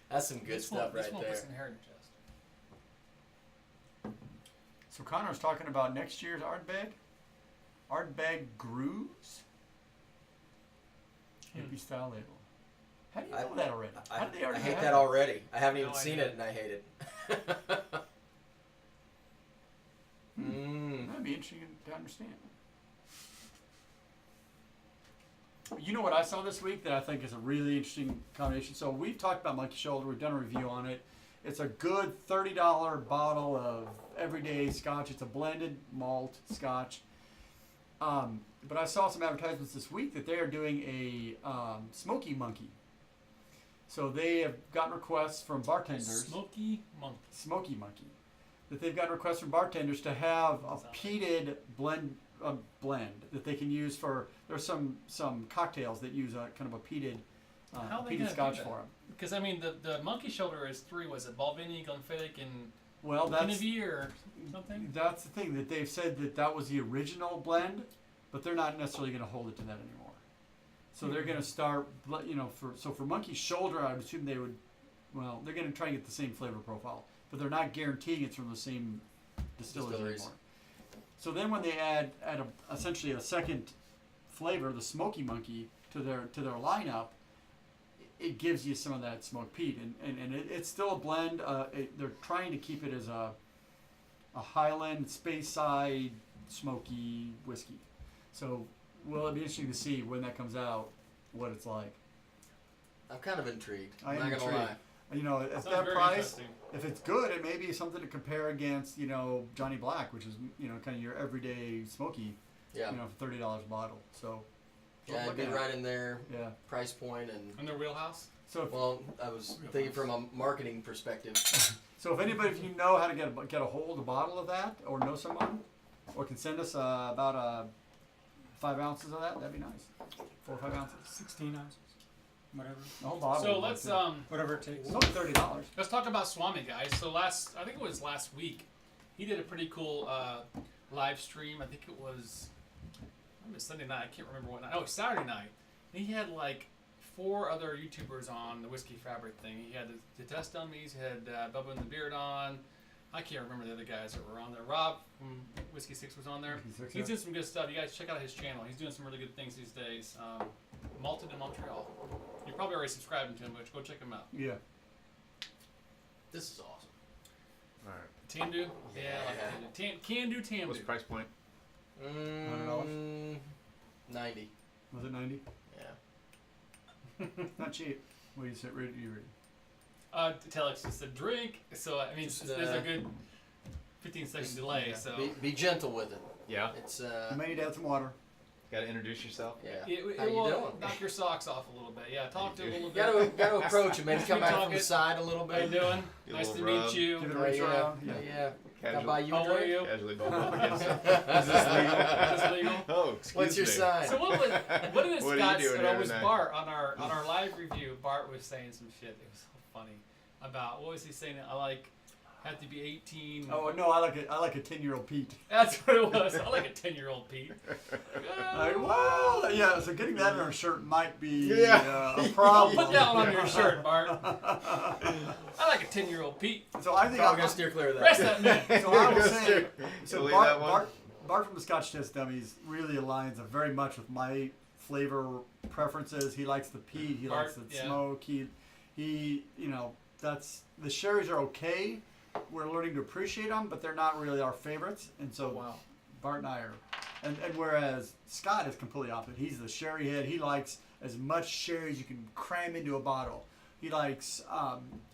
That's some good This stuff one, right this one there. puts in the heritage chest. So Connor's talking about next year's Ardbeg. Ardbeg Grooves. Hippie style label. How do you know that already? How did they I already hate have that it? already. I haven't even No seen idea. it, and I hate it. That'd be interesting to understand. You know what I saw this week that I think is a really interesting combination? So we've talked about Monkey Shoulder. We've done a review on it. It's a good $30 bottle of everyday Scotch. It's a blended malt Scotch. But I saw some advertisements this week that they are doing a Smoky Monkey. So they have gotten requests from bartenders. Smoky Monkey. Smoky Monkey. That they've gotten requests from bartenders to have a Sounds peated blend that they can use for. There's some cocktails that use a kind of a peated How are they peated gonna Scotch do that? for them. Because I mean, the monkey shoulder is 3. Was it Balvenie, Glenfiddich, and Well, that's Genevieve or something? the thing that they've said that was the original blend, but they're not necessarily going to hold it to that anymore. So they're going to start, for Monkey Shoulder, I would assume they would. Well, they're going to try and get the same flavor profile, but they're not guaranteeing it's from the same distilleries anymore. So then when they add essentially a second flavor, the Smoky Monkey, to their lineup, it gives you some of that smoked peat, and it's still a blend. They're trying to keep it as a Highland Speyside smoky whiskey. So will it be interesting to see when that comes out what it's like? I'm kind of intrigued. I I'm am not gonna intrigued. lie. You know, at Sounds that very price, interesting. if it's good, it may be something to compare against, Johnny Black, which is, kind of your everyday smoky, Yeah. for $30 a bottle. So, Yeah, it'd look be at it. right in their Yeah. price point, and In their wheelhouse? So, well, I was thinking from a marketing perspective. if anybody, if you know how to get a hold of a bottle of that, or know someone, or can send us about 5 ounces of that, that'd be nice. 4 or 5 ounces. 16 ounces. Whatever. The whole bottle. So would let's work, too. Whatever it takes. It's only $30. let's talk about Swami, guys. So I think it was last week, he did a pretty cool live stream. I think it was Sunday night. I can't remember what night. Oh, Saturday night. He had like 4 other YouTubers on the Whiskey Fabric thing. He had the Test Dummies. He had Bubba and the Beard on. I can't remember the other guys that were on there. Rob from Whiskey 6 was on there. Whiskey 6, He's yeah. doing some good stuff. You guys check out his channel. He's doing some really good things these days. Malted in Montreal. You're probably already subscribing to him, but go check him out. Yeah. This is awesome. All right. Tamdu? Yeah, I like Tamdu. Can do Tamdu. What's the price point? $100. 90. Was it 90? Yeah. Not cheap. What do you say? Ready? You ready? Telex just said drink, so I mean, Just, there's a good 15-second delay. Yeah. So Be gentle with it. Yeah. It's You may need to add some water. Got to introduce yourself. yeah. it How you will doing? knock your socks off a little bit. Yeah, talk to him a little Gotta bit. approach him. Maybe come Sweet back talk from the it. side a little How you bit. doing? Give a Nice to little meet rub. you. Give it a reach yeah. around. Yeah. Can I buy you How a old are drink? you? Casually bump up against it. Is this legal? Is this legal? Oh, excuse What's your me. sign? So what did What are you Scott doing said? here It was tonight? Bart on our live review. Bart was saying some shit. It was so funny about what was he saying? I like have to be 18. Oh no, I like a 10-year-old Pete. That's what it was. I like a 10-year-old Pete. Like, well, yeah. So getting that in our shirt might be Yeah. a Don't problem. put that one on your shirt, Bart. I like a 10-year-old Pete. So I think I'm I'm gonna steer clear of Rest that. that man. So I was Go saying, steer. so Delete Bart, that one. Bart from the Scotch Test Dummies really aligns very much with my flavor preferences. He likes the peat. He likes Bart, the yeah. smoke. He, that's the sherries are okay. We're learning to appreciate them, but they're not really our favorites. And so Wow. Bart and I are, and whereas Scott is completely opposite. He's the sherry head. He likes as much sherry as you can cram into a bottle. He likes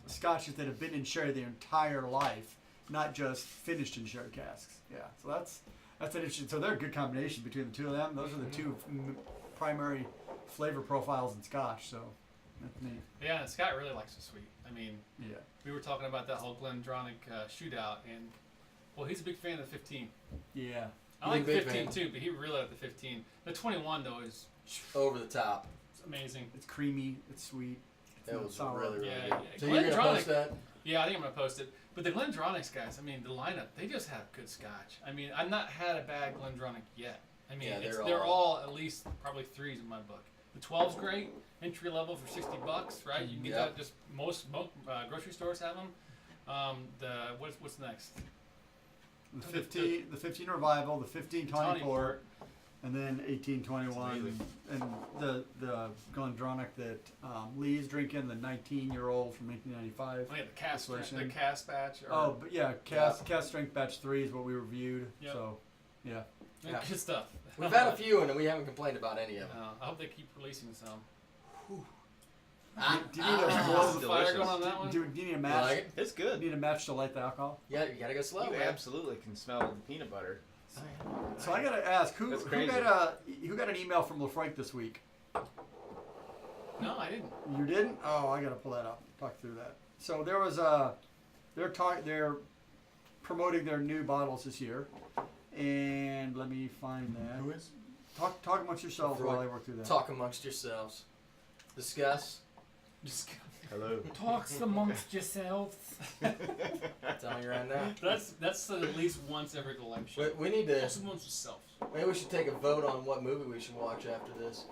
scotches that have been in sherry their entire life, not just finished in sherry casks. Yeah, so that's an interesting. So they're a good combination between the two of them. Those are the two primary flavor profiles in Scotch. So that's neat. Yeah, and Scott really likes the sweet. I mean, Yeah. we were talking about that whole Glendronach shootout, and well, he's a big fan of the 15. Yeah. I like the Big 15 fan. too, but he really liked the 15. The 21 though is Over the top. amazing. It's creamy. It's sweet. It's It not was sour. really, really Yeah, good. yeah. So you're gonna Glendronach- post that? Yeah, I think I'm gonna post it. But the Glendronachs guys, I mean, the lineup, they just have good Scotch. I mean, I've not had a bad Glendronach yet. I mean, Yeah, they're all at least probably 3s in my book. The 12's great, entry level for $60, right? You can get Yep. that at just most grocery stores have them. What's next? The 15 revival, the 15 tawny port, and then 1821, and the Glendronach that Lee's drinking, the 19-year-old from 1995. Oh yeah, the Selection. cast batch. Or, Oh, but yeah, cast strength batch 3 is what we reviewed. Yep. So, yeah. yeah, good stuff. We've had a few and we haven't complained about any of them. I hope they keep releasing some. Do you need a Is blow? the fire going on that one? Do you need a You match? like it? It's Do good. you need a match to light the alcohol? Yeah, you gotta go slow, You man. absolutely can smell the peanut butter. So I gotta ask, who That's crazy. got an email from Lafranc this week? No, I didn't. You didn't? Oh, I gotta pull that up. Talk through that. So there was they're promoting their new bottles this year, and let me find that. Who is? Talk amongst yourselves while I work through that. Talk amongst yourselves. Discuss. Just Hello. Talks amongst yourselves. Telling you right now. that's at least once every collection. We need to. Talks amongst yourselves. Maybe we should take a vote on what movie we should watch after this.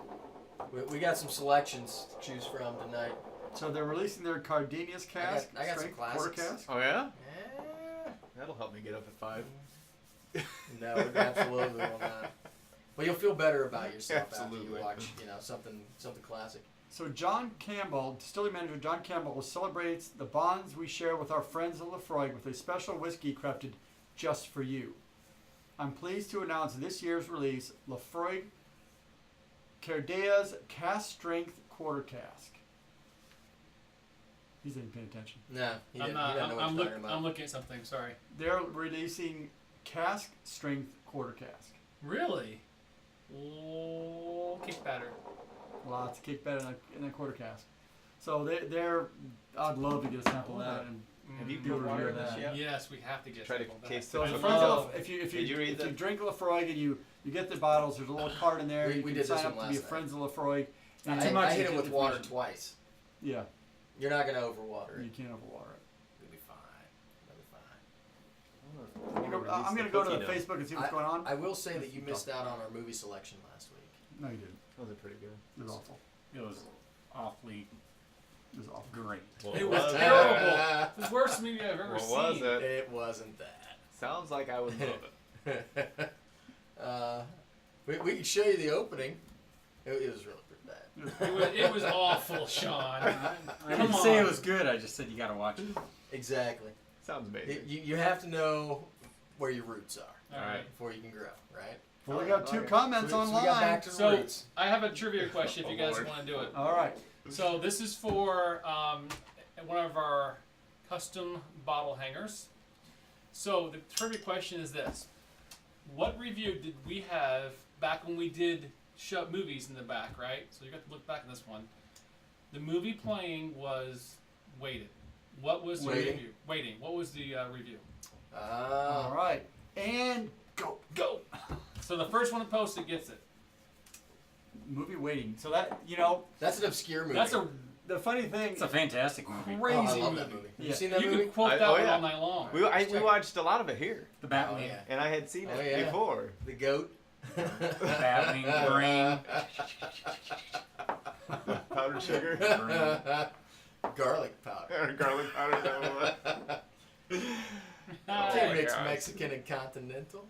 We got some selections to choose from tonight. So they're releasing their Cardenius cask, I got some strength quarter classics. cask. Oh yeah? Eh, That'll help me get up at 5. no, we absolutely will not. But you'll feel better about yourself after Absolutely. you watch, something classic. So John Campbell, distillery manager John Campbell, celebrates the bonds we share with our friends at Lafroig with a special whiskey crafted just for you. I'm pleased to announce this year's release, Lafroig Cardea's Cask Strength Quarter Cask. He's not even paying attention. No, he I'm didn't, not. he doesn't know what I'm, you're talking I'm about. looking at something. Sorry. They're releasing Cask Strength Quarter Cask. Really? Oh, kick batter. Lots of kick better in a quarter cask. So they're I'd love to get a sample of that and Have you do a put water review in of this that. yet? Yes, we have to get Try to some of that. taste So it. if I you, friends love- if you Did you read if you that? drink Lafroig and you get the bottles, there's a little card in there. We you can did sign this up one to be a last night. friends of Lafroig. And Too much I hit you it get with water information. twice. Yeah, You're not gonna overwater you it. can't overwater it. You'll be fine. You'll be fine. I'm gonna go to the Facebook and see what's going on. I will say that you missed out on our movie selection last week. No, you didn't. Those are pretty good. It was awful. It was awfully It was awful. great. It was terrible. The worst movie I've ever What seen. was it? It wasn't that. Sounds like I would love it. We can show you the opening. It was really pretty bad. It was awful, Sean. I Come didn't say on. it was good. I just said you gotta watch it. Exactly. Sounds amazing. You have to know where your roots are All right. before you can grow, right? Well, we got two comments So we got online. back to the So roots. I have a trivia question if you guys Lord. want to do it. All right. So this is for one of our custom bottle hangers. So the trivia question is this: what review did we have back when we did movies in the back, right? So you got to look back at this one. The movie playing was Waited. What was the Waiting. review? Waiting. What was the review? All right, and go. So the first one to post it gets it. Movie waiting. So that That's an obscure movie. That's a the funny thing. It's a fantastic movie. Oh, crazy I love movie. that movie. Yeah. You seen that You movie? can quote that Oh, one yeah. all night long. We watched a lot of it here, Oh, The Batwing. yeah. and I had seen Oh, it yeah. before. The goat. Batwing, Brain. Powdered sugar, Garlic powder. garlic powder. Ah, They my mix gosh. Mexican and continental.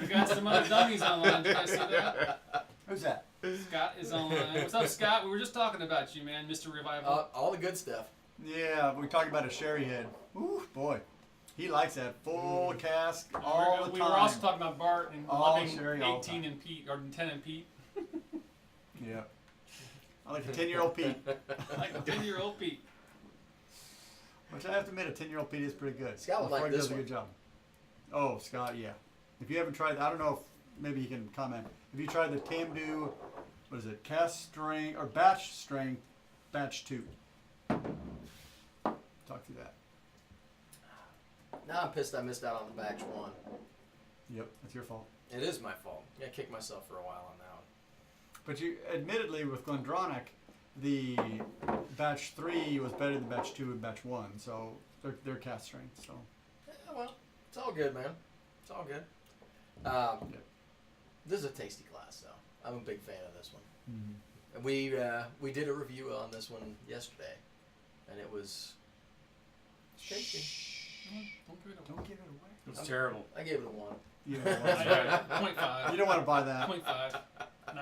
we got some other dummies online. Did you guys see that? Who's that? Scott is online. What's up, Scott? We were just talking about you, man, Mr. Revival. All the good stuff. Yeah, we talking about a sherry head. Ooh, boy, he likes that full cask all the we time. were also talking about Bart and All loving sherry all the 18 and Pete, or 10 and Pete. Yeah, I like a 10-year-old Pete. Like a 10-year-old Pete. Which I have to admit, a 10-year-old Pete is pretty good. Scott would like Frank this does a one. good job. Oh, Scott, yeah. If you haven't tried, I don't know if maybe he can comment. If you tried the Tamdu, what is it, cast strength or batch strength, batch 2. Talk through that. Now I'm pissed I missed out on the batch 1. Yep, that's your fault. It is my fault. I kicked myself for a while on that one. But you, admittedly, with Glendronach, the batch 3 was better than batch 2 and batch 1, so they're cast strength. So Yeah, well, it's all good, man. It's all good. This is a tasty glass, though. I'm a big fan of this one. And we did a review on this one yesterday, and it was tasty. Don't give it don't give it away. It's terrible. I gave it a 1. You don't I want got it. 0.5. you don't want to buy that. 0.5.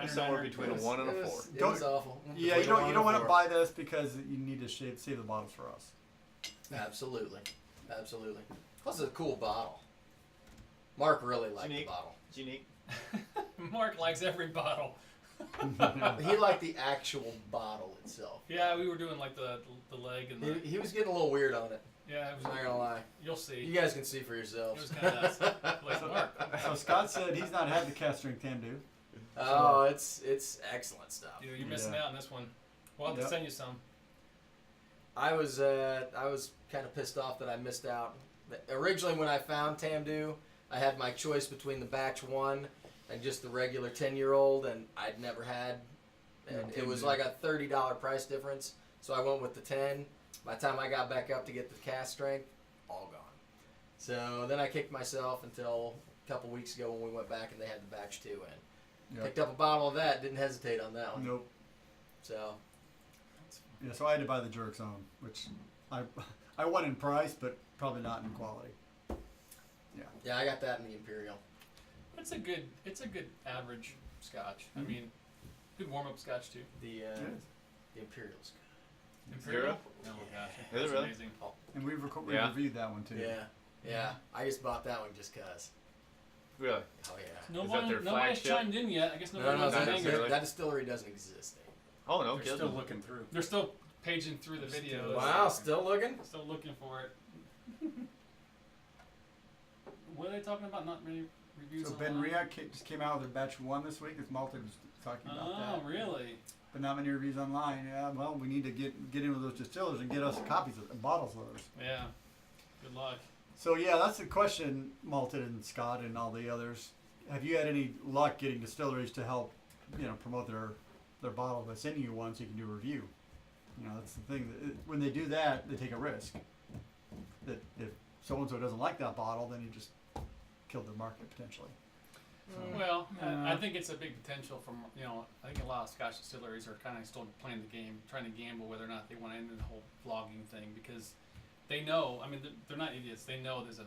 It's somewhere between a 1 and a 4. It Don't- was awful. Yeah, you don't want to buy this because you need to save the bottles for us. Absolutely. Absolutely. Plus, it's a cool bottle. Mark really liked the Unique. bottle. It's unique. Mark likes every bottle. He liked the actual bottle itself. Yeah, we were doing like the leg and the. He was getting a little weird on it. Yeah, it was. I'm not gonna lie. You'll see. You guys can see for It was yourselves. kind of nuts. Like Mark. So Scott said he's not had the cast strength Tamdu. Oh, it's excellent stuff. Dude, you're missing Yeah. out on this one. We'll have to Yep. send you some. I was kind of pissed off that I missed out. Originally, when I found Tamdu, I had my choice between the batch 1 and just the regular 10-year-old, and I'd never had. And Yeah, it was Tamdu. like a $30 price difference, so I went with the 10. By the time I got back up to get the cast strength, all gone. So then I kicked myself until a couple weeks ago when we went back and they had the batch 2 in. Yep. Picked up a bottle of that, didn't hesitate on that one. Nope. So Yeah, so I had to buy the Jerk Zone, which I won in price, but probably not in quality. yeah, I got that in the Imperial. It's a good average Scotch. I Mhm. mean, good warm up Scotch too. The It is. the Imperial's Imperial. Oh Yeah. gosh, Is it that's really? amazing. And we Yeah. reviewed that one too. good. Yeah. I just bought that one just cause. Really? Oh yeah. Nobody, their nobody's flagship? chimed in yet. I guess No, nobody no, wants to not hang necessarily. it. that distillery doesn't exist anymore. Oh, no They're kidding. still looking through. They're still paging through the videos. Wow, still looking? Still looking for it. What are they talking about? Not many reviews So online? Ben Riak just came out with a batch 1 this week. As Malta was talking about Oh, that. really? But not many reviews online. Yeah, well, we need to get in with those distillers and get us copies of bottles of those. Yeah. Good luck. So yeah, that's the question, Malton and Scott and all the others. Have you had any luck getting distilleries to help, promote their bottle by sending you one so you can do a review? That's the thing. When they do that, they take a risk. That if so and so doesn't like that bottle, then you just killed their market potentially. Well, Yeah. I think it's a big potential from, I think a lot of Scotch distilleries are kind of still playing the game, trying to gamble whether or not they want to end the whole vlogging thing because they know, I mean, they're not idiots. They know there's a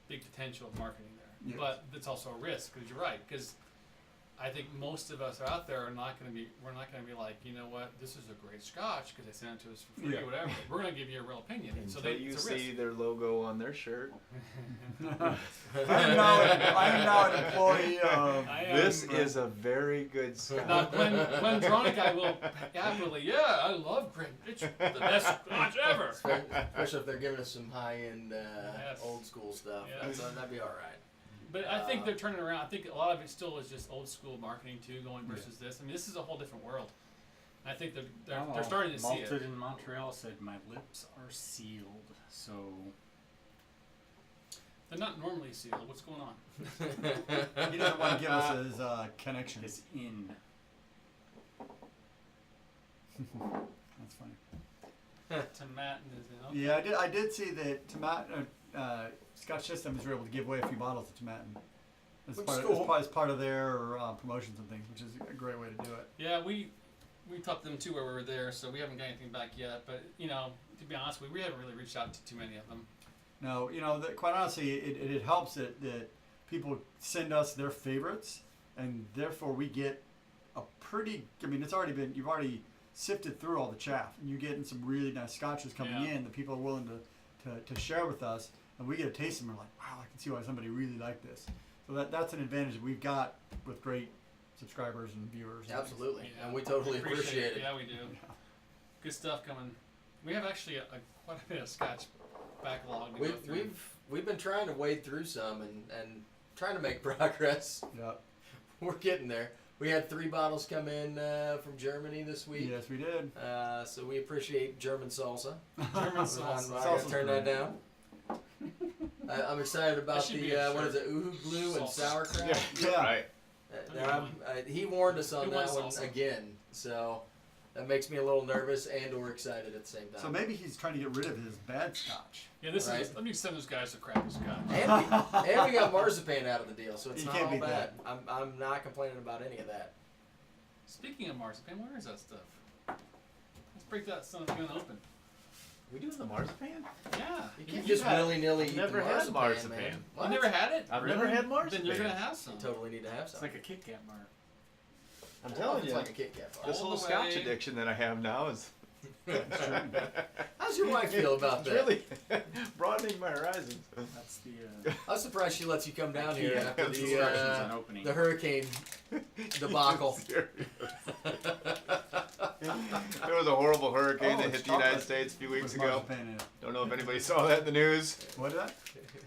big potential of marketing there. Yes. But it's also a risk because you're right. Because I think most of us out there are not going to be, we're not going to be like, you know what, this is a great Scotch because they sent it to us for free Yeah. or whatever. We're going to give you a real opinion. So Until you it's a risk. see their logo on their shirt. I am now an employee of. I am, This is a very good Now, Scotch. Glenn Dronick, I will happily, yeah, I love Glen. It's the best Scotch ever. Especially if they're giving us some high-end, Yes. old school stuff. Yes. That'd be all right. But I think they're turning around. I think a lot of it still is just old school marketing too, going versus this. I mean, this is a whole different world. And I think they're starting to see Malted it. in Montreal said my lips are sealed. So They're not normally sealed. What's going on? He doesn't want to give us his connection. It's in. That's funny. Tomatin is in. Okay. Yeah, I did see that Scotch Systems were able to give away a few bottles of Tomatin. As Which part, is cool. as part of their promotions and things, which is a great way to do it. Yeah, we talked to them too while we were there, so we haven't got anything back yet. But to be honest, we haven't really reached out to too many of them. No, quite honestly, it helps that people send us their favorites, and therefore we get a pretty. I mean, you've already sifted through all the chaff, and you're getting some really nice scotches coming Yeah. in that people are willing to share with us, and we get to taste them. And we're like, wow, I can see why somebody really liked this. So that's an advantage that we've got with great subscribers and viewers. and Absolutely, Yeah. and we totally appreciate it. Yeah, we do. things. Good stuff coming. We have actually quite a bit of Scotch backlog to go through. We've been trying to wade through some and trying to make progress. Yeah. We're getting there. We had 3 bottles come in from Germany this week. Yes, we did. So we appreciate German salsa. German salsa. I gotta Salsa's turn that great. down. I'm excited about should be a what shirt. is it, uhu glue and Salsa. sauerkraut. Yeah. Right. He warned us on Who that wants one salsa? again, so that makes me a little nervous and/or excited at the same time. So maybe he's trying to get rid of his bad Scotch. Yeah, this Right. is. Let me send those guys a crappy Scotch. and we got marzipan out of the deal, so it's You not can't all beat bad. I'm not complaining about any of that. Speaking of marzipan, where is that stuff? Let's break that son of a gun open. We doing the marzipan? Yeah. You can't you just had- willy-nilly eat never the had marzipan, marzipan. man. You What? never had it? I've Really? never had Then marzipan. you're gonna have some. You totally need to have It's some. like a Kit Kat bar. I'm I don't know telling if it's you, like a Kit Kat bar. this All little the Scotch way. addiction that I have now is How's your wife feel about it's that? really broadening my horizons. That's the I'm surprised she lets you come down here IKEA after instructions on opening. the hurricane debacle. There was a horrible hurricane Oh, that it's hit the United chocolate States a few weeks with ago. marzipan in it. Don't know if anybody saw that in the news. What is that?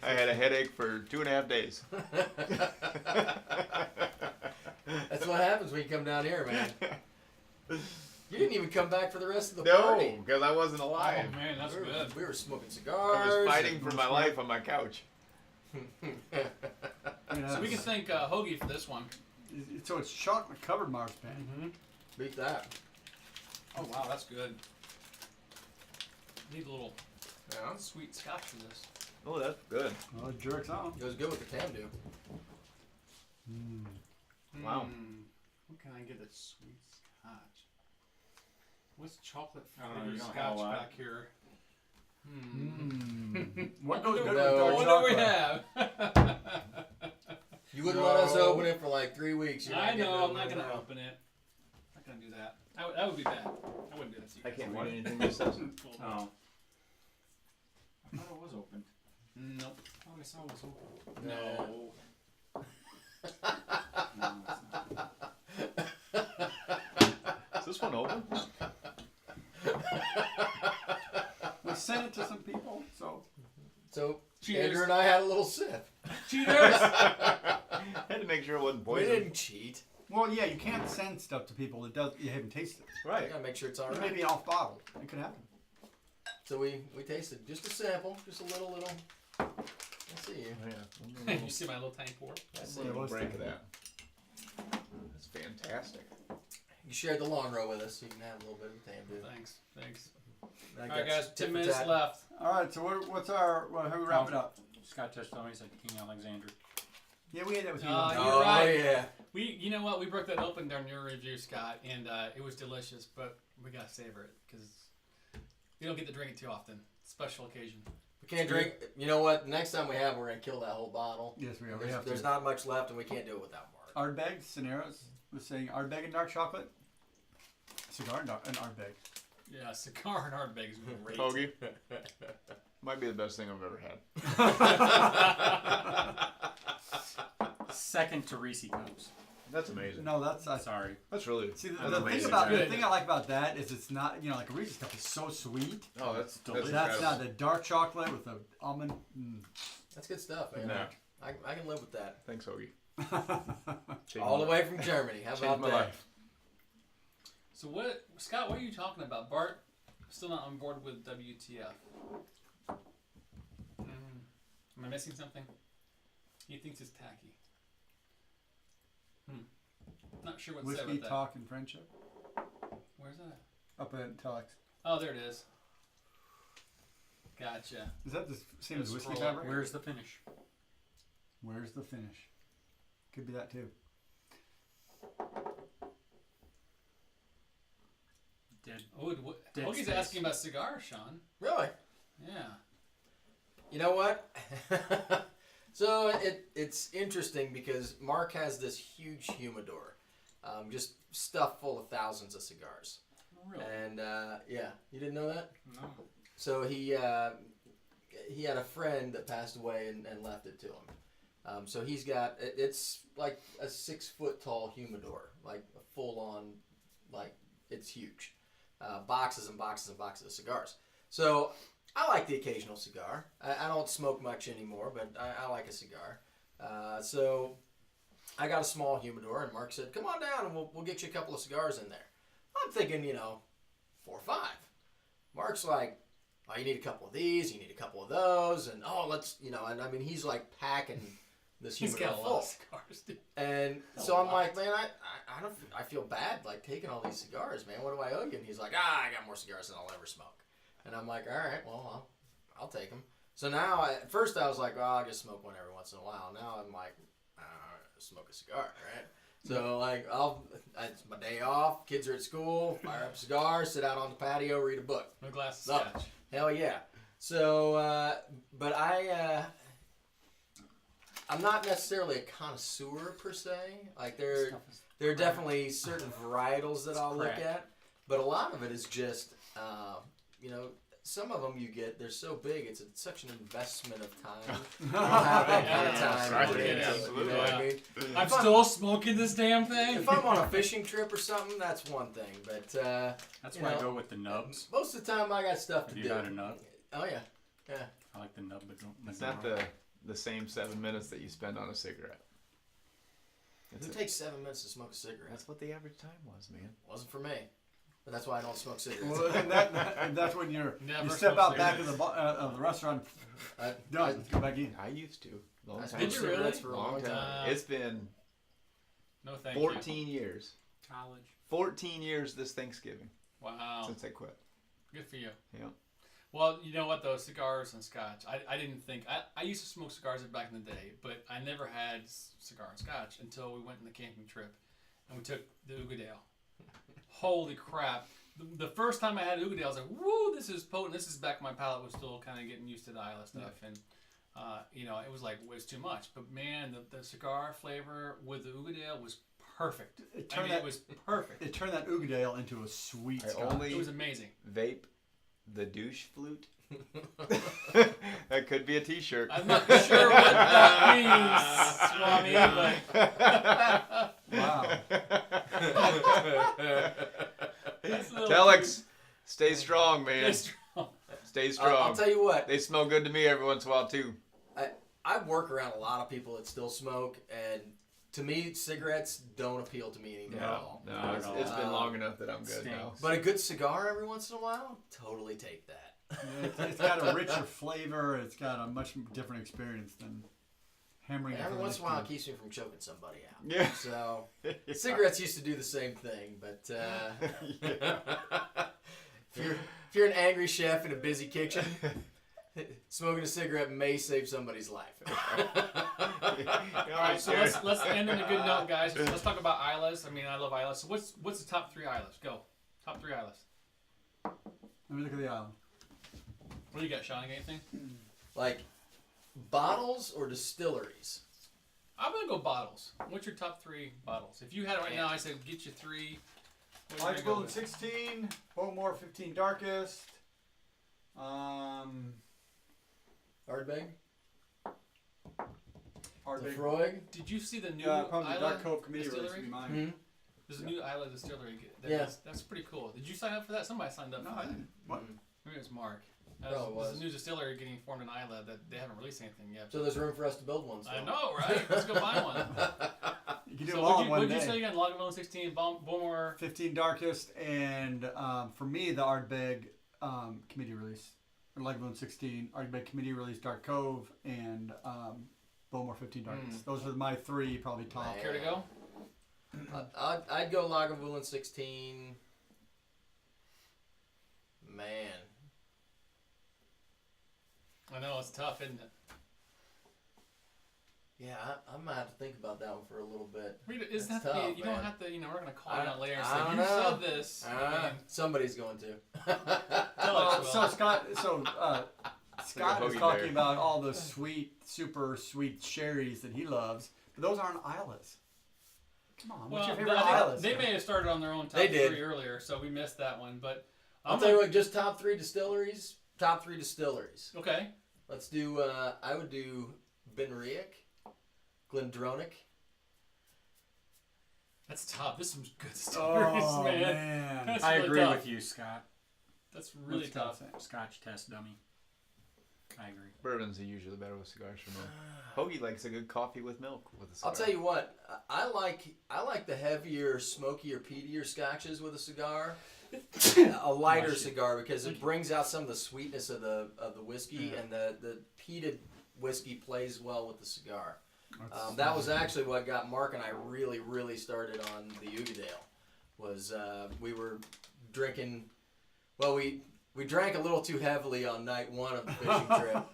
I had a headache for 2.5 days. That's what happens when you come down here, man. You didn't even come back for the rest of the No, party. because I wasn't Oh alive. man, that's we were, good. We were smoking I cigars. was fighting for my life on my couch. So we can thank Hoagie for this one. So it's chocolate covered marzipan. Mm-hmm. Beat that. Oh wow, that's good. Need a little Yeah. sweet Scotch for this. Oh, that's good. Well, it jerks on. Goes good with the Camdo. Wow. What can I get that's sweet Scotch? What's chocolate I don't know, flavored you don't have Scotch a lot. back here? What goes good No. with What dark do we chocolate? have? You wouldn't let us No. open it for like 3 weeks. You're I not getting know, I'm it not gonna now. open it. Not gonna do that. That would be bad. I wouldn't do that to you I guys. can't read anything this says. Oh. I thought it was open. Nope. I thought I saw it was open. No. No, it's not. Is this one open? We sent it to some people, so So Cheers. Andrew and I had a little sip. Cheaters! Had to make sure it wasn't We poison. didn't cheat. well, yeah, you can't send stuff to people that you haven't tasted. I Right. gotta make sure it's all It right. may be off bottle. It could happen. So we tasted just a sample, just a little. Let's see you. Yeah. You see my little tiny pour? Let's see. Well, it was break of tasty. that. That's fantastic. You shared the Longrow with us, so you can have a little bit of the Camdo. Thanks. I Alright got guys, tit 10 for minutes tat. left. All right, so what's our? How we wrap it up? Scott touched on me, said King Alexander. Yeah, we had that with you. Oh, one time. You're Oh right. yeah. You know what? We broke that open during your review, Scott, and it was delicious. But we gotta savor it because you don't get to drink it too often. Special occasion. We can't drink. You know what? Next time we have, we're gonna kill that whole bottle. Yes, we are. We have There's to. not much left, and we can't do it without Mark. Ardbeg, Cineros was saying Ardbeg and dark chocolate. Cigar and Ardbeg. Yeah, cigar and hardbake is great. Hoagie. Might be the best thing I've ever had. Second to Reese cups. That's amazing. No, that's Sorry. That's really. see that's the thing amazing. about the Good. thing I like about that is it's not like a Reese's cup is so sweet. Oh, that's Delicious. That's incredible. not the dark chocolate with the almond. That's good stuff, man. Yeah. I can live with that. Thanks, Hoagie. Changed All my- the way from Germany. How changed about my that? life. So what, Scott? What are you talking about? Bart still not on board with WTF? Am I missing something? He thinks it's tacky. Not sure what to say Whiskey, about that. talk, and friendship. Where's that? Up at Telex. Oh, there it is. Gotcha. Is that the same as Let's whiskey scroll up. fabric? Where's the finish? Where's the finish? Could be that too. Dead. Dead Hoagie's space. asking about cigars, Sean. Really? Yeah. You know what? So it's interesting because Mark has this huge humidor, just stuffed full of thousands of cigars. Really? And yeah, you didn't know that? No. So he had a friend that passed away and left it to him. So he's got it's like a 6 foot tall humidor, like a full on, like it's huge, boxes and boxes and boxes of cigars. So I like the occasional cigar. I don't smoke much anymore, but I like a cigar. So I got a small humidor, and Mark said, "Come on down, and we'll get you a couple of cigars in there." I'm thinking, 4 or 5. Mark's like, "Oh, you need a couple of these, you need a couple of those, and let's, and I mean, he's like packing this He's humidor got a full." lot of cigars, dude. And A so I'm lot. like, "Man, I feel bad like taking all these cigars, man. What do I owe you?" And he's like, "I got more cigars than I'll ever smoke." And I'm like, "All right, well, I'll take them." So now, at first I was like, "Well, I'll just smoke one every once in a while." Now I'm like, smoke a cigar, right? So like, it's my day off. Kids are at school. Fire up a cigar, sit out on the patio, read a book. No glass of Love scotch. Hell yeah. So, but I'm not necessarily a connoisseur per se. Like there are definitely certain varietals that I'll look crack. at, but a lot of it is just, some of them they're so big, it's such an investment of time. I don't have that kind of time. Right, to put yeah, into it, absolutely, you know what I yeah. mean? I'm If I'm- still smoking this damn thing. If I'm on a fishing trip or something, that's one thing, but That's you why I know, go with the nubs. most of the time I got stuff to Have do. you had a nub? Oh yeah, yeah. I like the nub, but don't. It's not the same 7 minutes that you spend on a cigarette. Who takes 7 minutes to smoke a cigarette? That's what the average time was, man. Wasn't for me. But that's why I don't smoke cigarettes. Well, and that's when you Never step smoke out back cigarettes. of the restaurant. I, Done. Let's go back in. I used to. Long I time. Did smoked you really? cigarettes for a long Long time. time. It's been No thank 14 years. College. 14 years this Thanksgiving you. Wow. since I quit. Good for you. Yeah. Well, you know what though, cigars and scotch. I didn't think I used to smoke cigars back in the day, but I never had cigar and scotch until we went on the camping trip, and we took the Ugadale. Holy crap! The first time I had Ugadale, I was like, "Woo, this is potent." This is back when my palate was still kind of getting used to the Isla stuff, and it was like it was too much. But man, the cigar flavor with the Ugadale was perfect. It was perfect. It turned that Ugadale into a sweet I scotch. only It was amazing. vape the douche flute. That could be a T-shirt. I'm not sure what that means, Swami, but Wow. it's a little Telex, stay strong, man. it's strong. Stay strong. I'll tell you what. They smell good to me every once in a while too. I work around a lot of people that still smoke, and to me, cigarettes don't appeal to me anymore at all. No, it's been long enough that I'm good now. But a good cigar every once in a while, totally take that. It's got a richer flavor. It's got a much different experience than hammering. Every it once in a while, it with keeps me from choking somebody out. Yeah. So cigarettes used to do the same thing, but if you're an angry chef in a busy kitchen, smoking a cigarette may save somebody's life. All right, so let's end on a good note, guys. Let's talk about Islas. I mean, I love Islas. So what's the top 3 Islas? Go. Top 3 Islas. Let me look at the island. What do you got, Sean? You got anything? Like bottles or distilleries? I'm gonna go bottles. What's your top 3 bottles? If you had it right now, I said get you 3. What are you gonna go Golden with? 16, Bowmore 15 Darkest. Ardbeg? Ardbeg. Lefroy? Did you see the new Probably the Isla Dark Coke Committee release distillery? would be mine. Hmm? There's a new Isla distillery. Yeah. That's pretty cool. Did you sign up for that? Somebody signed up No, for I that. didn't. What? Maybe it was Mark. Probably There's was. a new distillery getting formed in Isla that they haven't released anything yet. So there's room for us to build one. Still. I know, right? Let's go buy one. You can do So them all in one what'd you day. say again? Lagavulin 16, Bowmore. 15 Darkest, and for me, the Ardbeg committee release. Lagavulin 16, Argument Committee released Dark Cove, and Bowmore 15 Darkness. Those are my 3 probably top. Care to go? I'd go Lagavulin 16. Man. I know it's tough, isn't it? Yeah, I'm gonna have to think about that one for a little bit. Is That's that tough, you don't man. have to, we're gonna call you out later and I say don't you know. said this. I mean, Somebody's going to. tell us, So Will. Scott Like a is hoagie talking bear. about all the sweet, super sweet sherries that he loves, but those aren't Isla's. Come on, what's Well, your favorite I think Isla's? they may have started on their own top They did. 3 earlier, so we missed that one. But I'll tell you what, just top 3 distilleries. Top 3 distilleries. Okay. Let's do, I would do Benriach, Glendronach. That's tough. This is some good stories, Oh, man. man. That's I really agree tough. with you, Scott. That's really What's Scott tough. saying? Scotch test dummy. I agree. Bourbons are usually better with cigars for me. Hoagie likes a good coffee with milk with a cigar. I'll tell you what, I like the heavier, smokier, peatier scotches with a cigar. A lighter cigar because it brings out some of the sweetness of the whiskey, and the peated whiskey plays well with the cigar. That was actually what got Mark and I really started on the Ugadale. Was we were drinking. Well, we drank a little too heavily on night 1 of the fishing trip.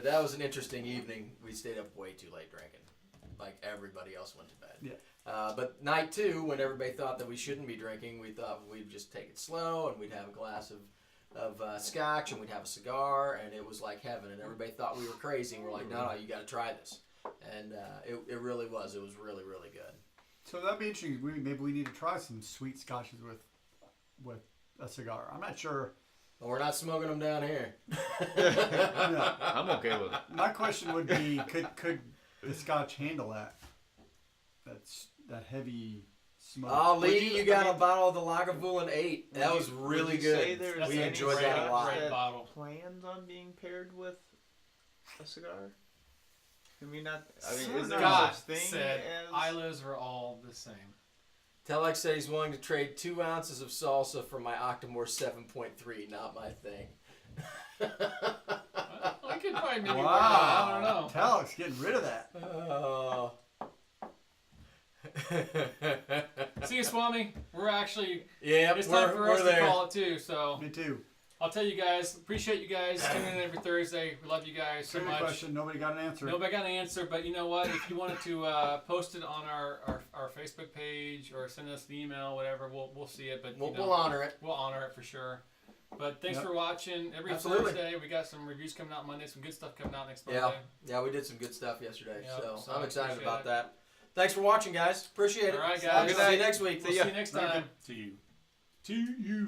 That was an interesting evening. We stayed up way too late drinking, like everybody else went to bed. Yeah. But night 2, when everybody thought that we shouldn't be drinking, we thought we'd just take it slow, and we'd have a glass of scotch, and we'd have a cigar, and it was like heaven. And everybody thought we were crazy, and we're like, no, you got to try this. And it really was. It was really good. So that'd be interesting. Maybe we need to try some sweet scotches with a cigar. I'm not sure. But we're not smoking them down here. No. I'm okay with it. My question would be, could the scotch handle that? That heavy smoke. Oh, Would Lee, you- you got I a mean- bottle of the Lagavulin 8. That Would was you- really would you say good. there's That's We a enjoyed great, that a lot. Great bottle. Plans on being paired with a cigar? Can we not? I mean, So is there Scott such thing said as? Islas are all the same. Telex said he's willing to trade 2 ounces of salsa for my Octomore 7.3. Not my thing. I could probably maybe Wow. work it out. I don't know. Telex getting rid of that. Oh. See you, Swami. We're actually, Yep, it's time for we're us to there. call it too. So Me too. I'll tell you guys, appreciate you guys tuning in every Thursday. We love you guys so Trivia much. question. Nobody got an answer. Nobody got an answer, but you know what? If you wanted to post it on our Facebook page or send us an email, whatever, we'll see it. But We'll honor it. We'll honor it for sure. But thanks Yep. for watching. Every Absolutely. Thursday, we got some reviews coming out Monday, some good stuff coming out next Yeah, Monday. yeah, we did some good stuff yesterday, Yep, so so I'm I excited appreciate about it. that. Thanks for watching, guys. Appreciate it. All right, Have a guys. good night. See you next week. We'll see you next time. To you. To you.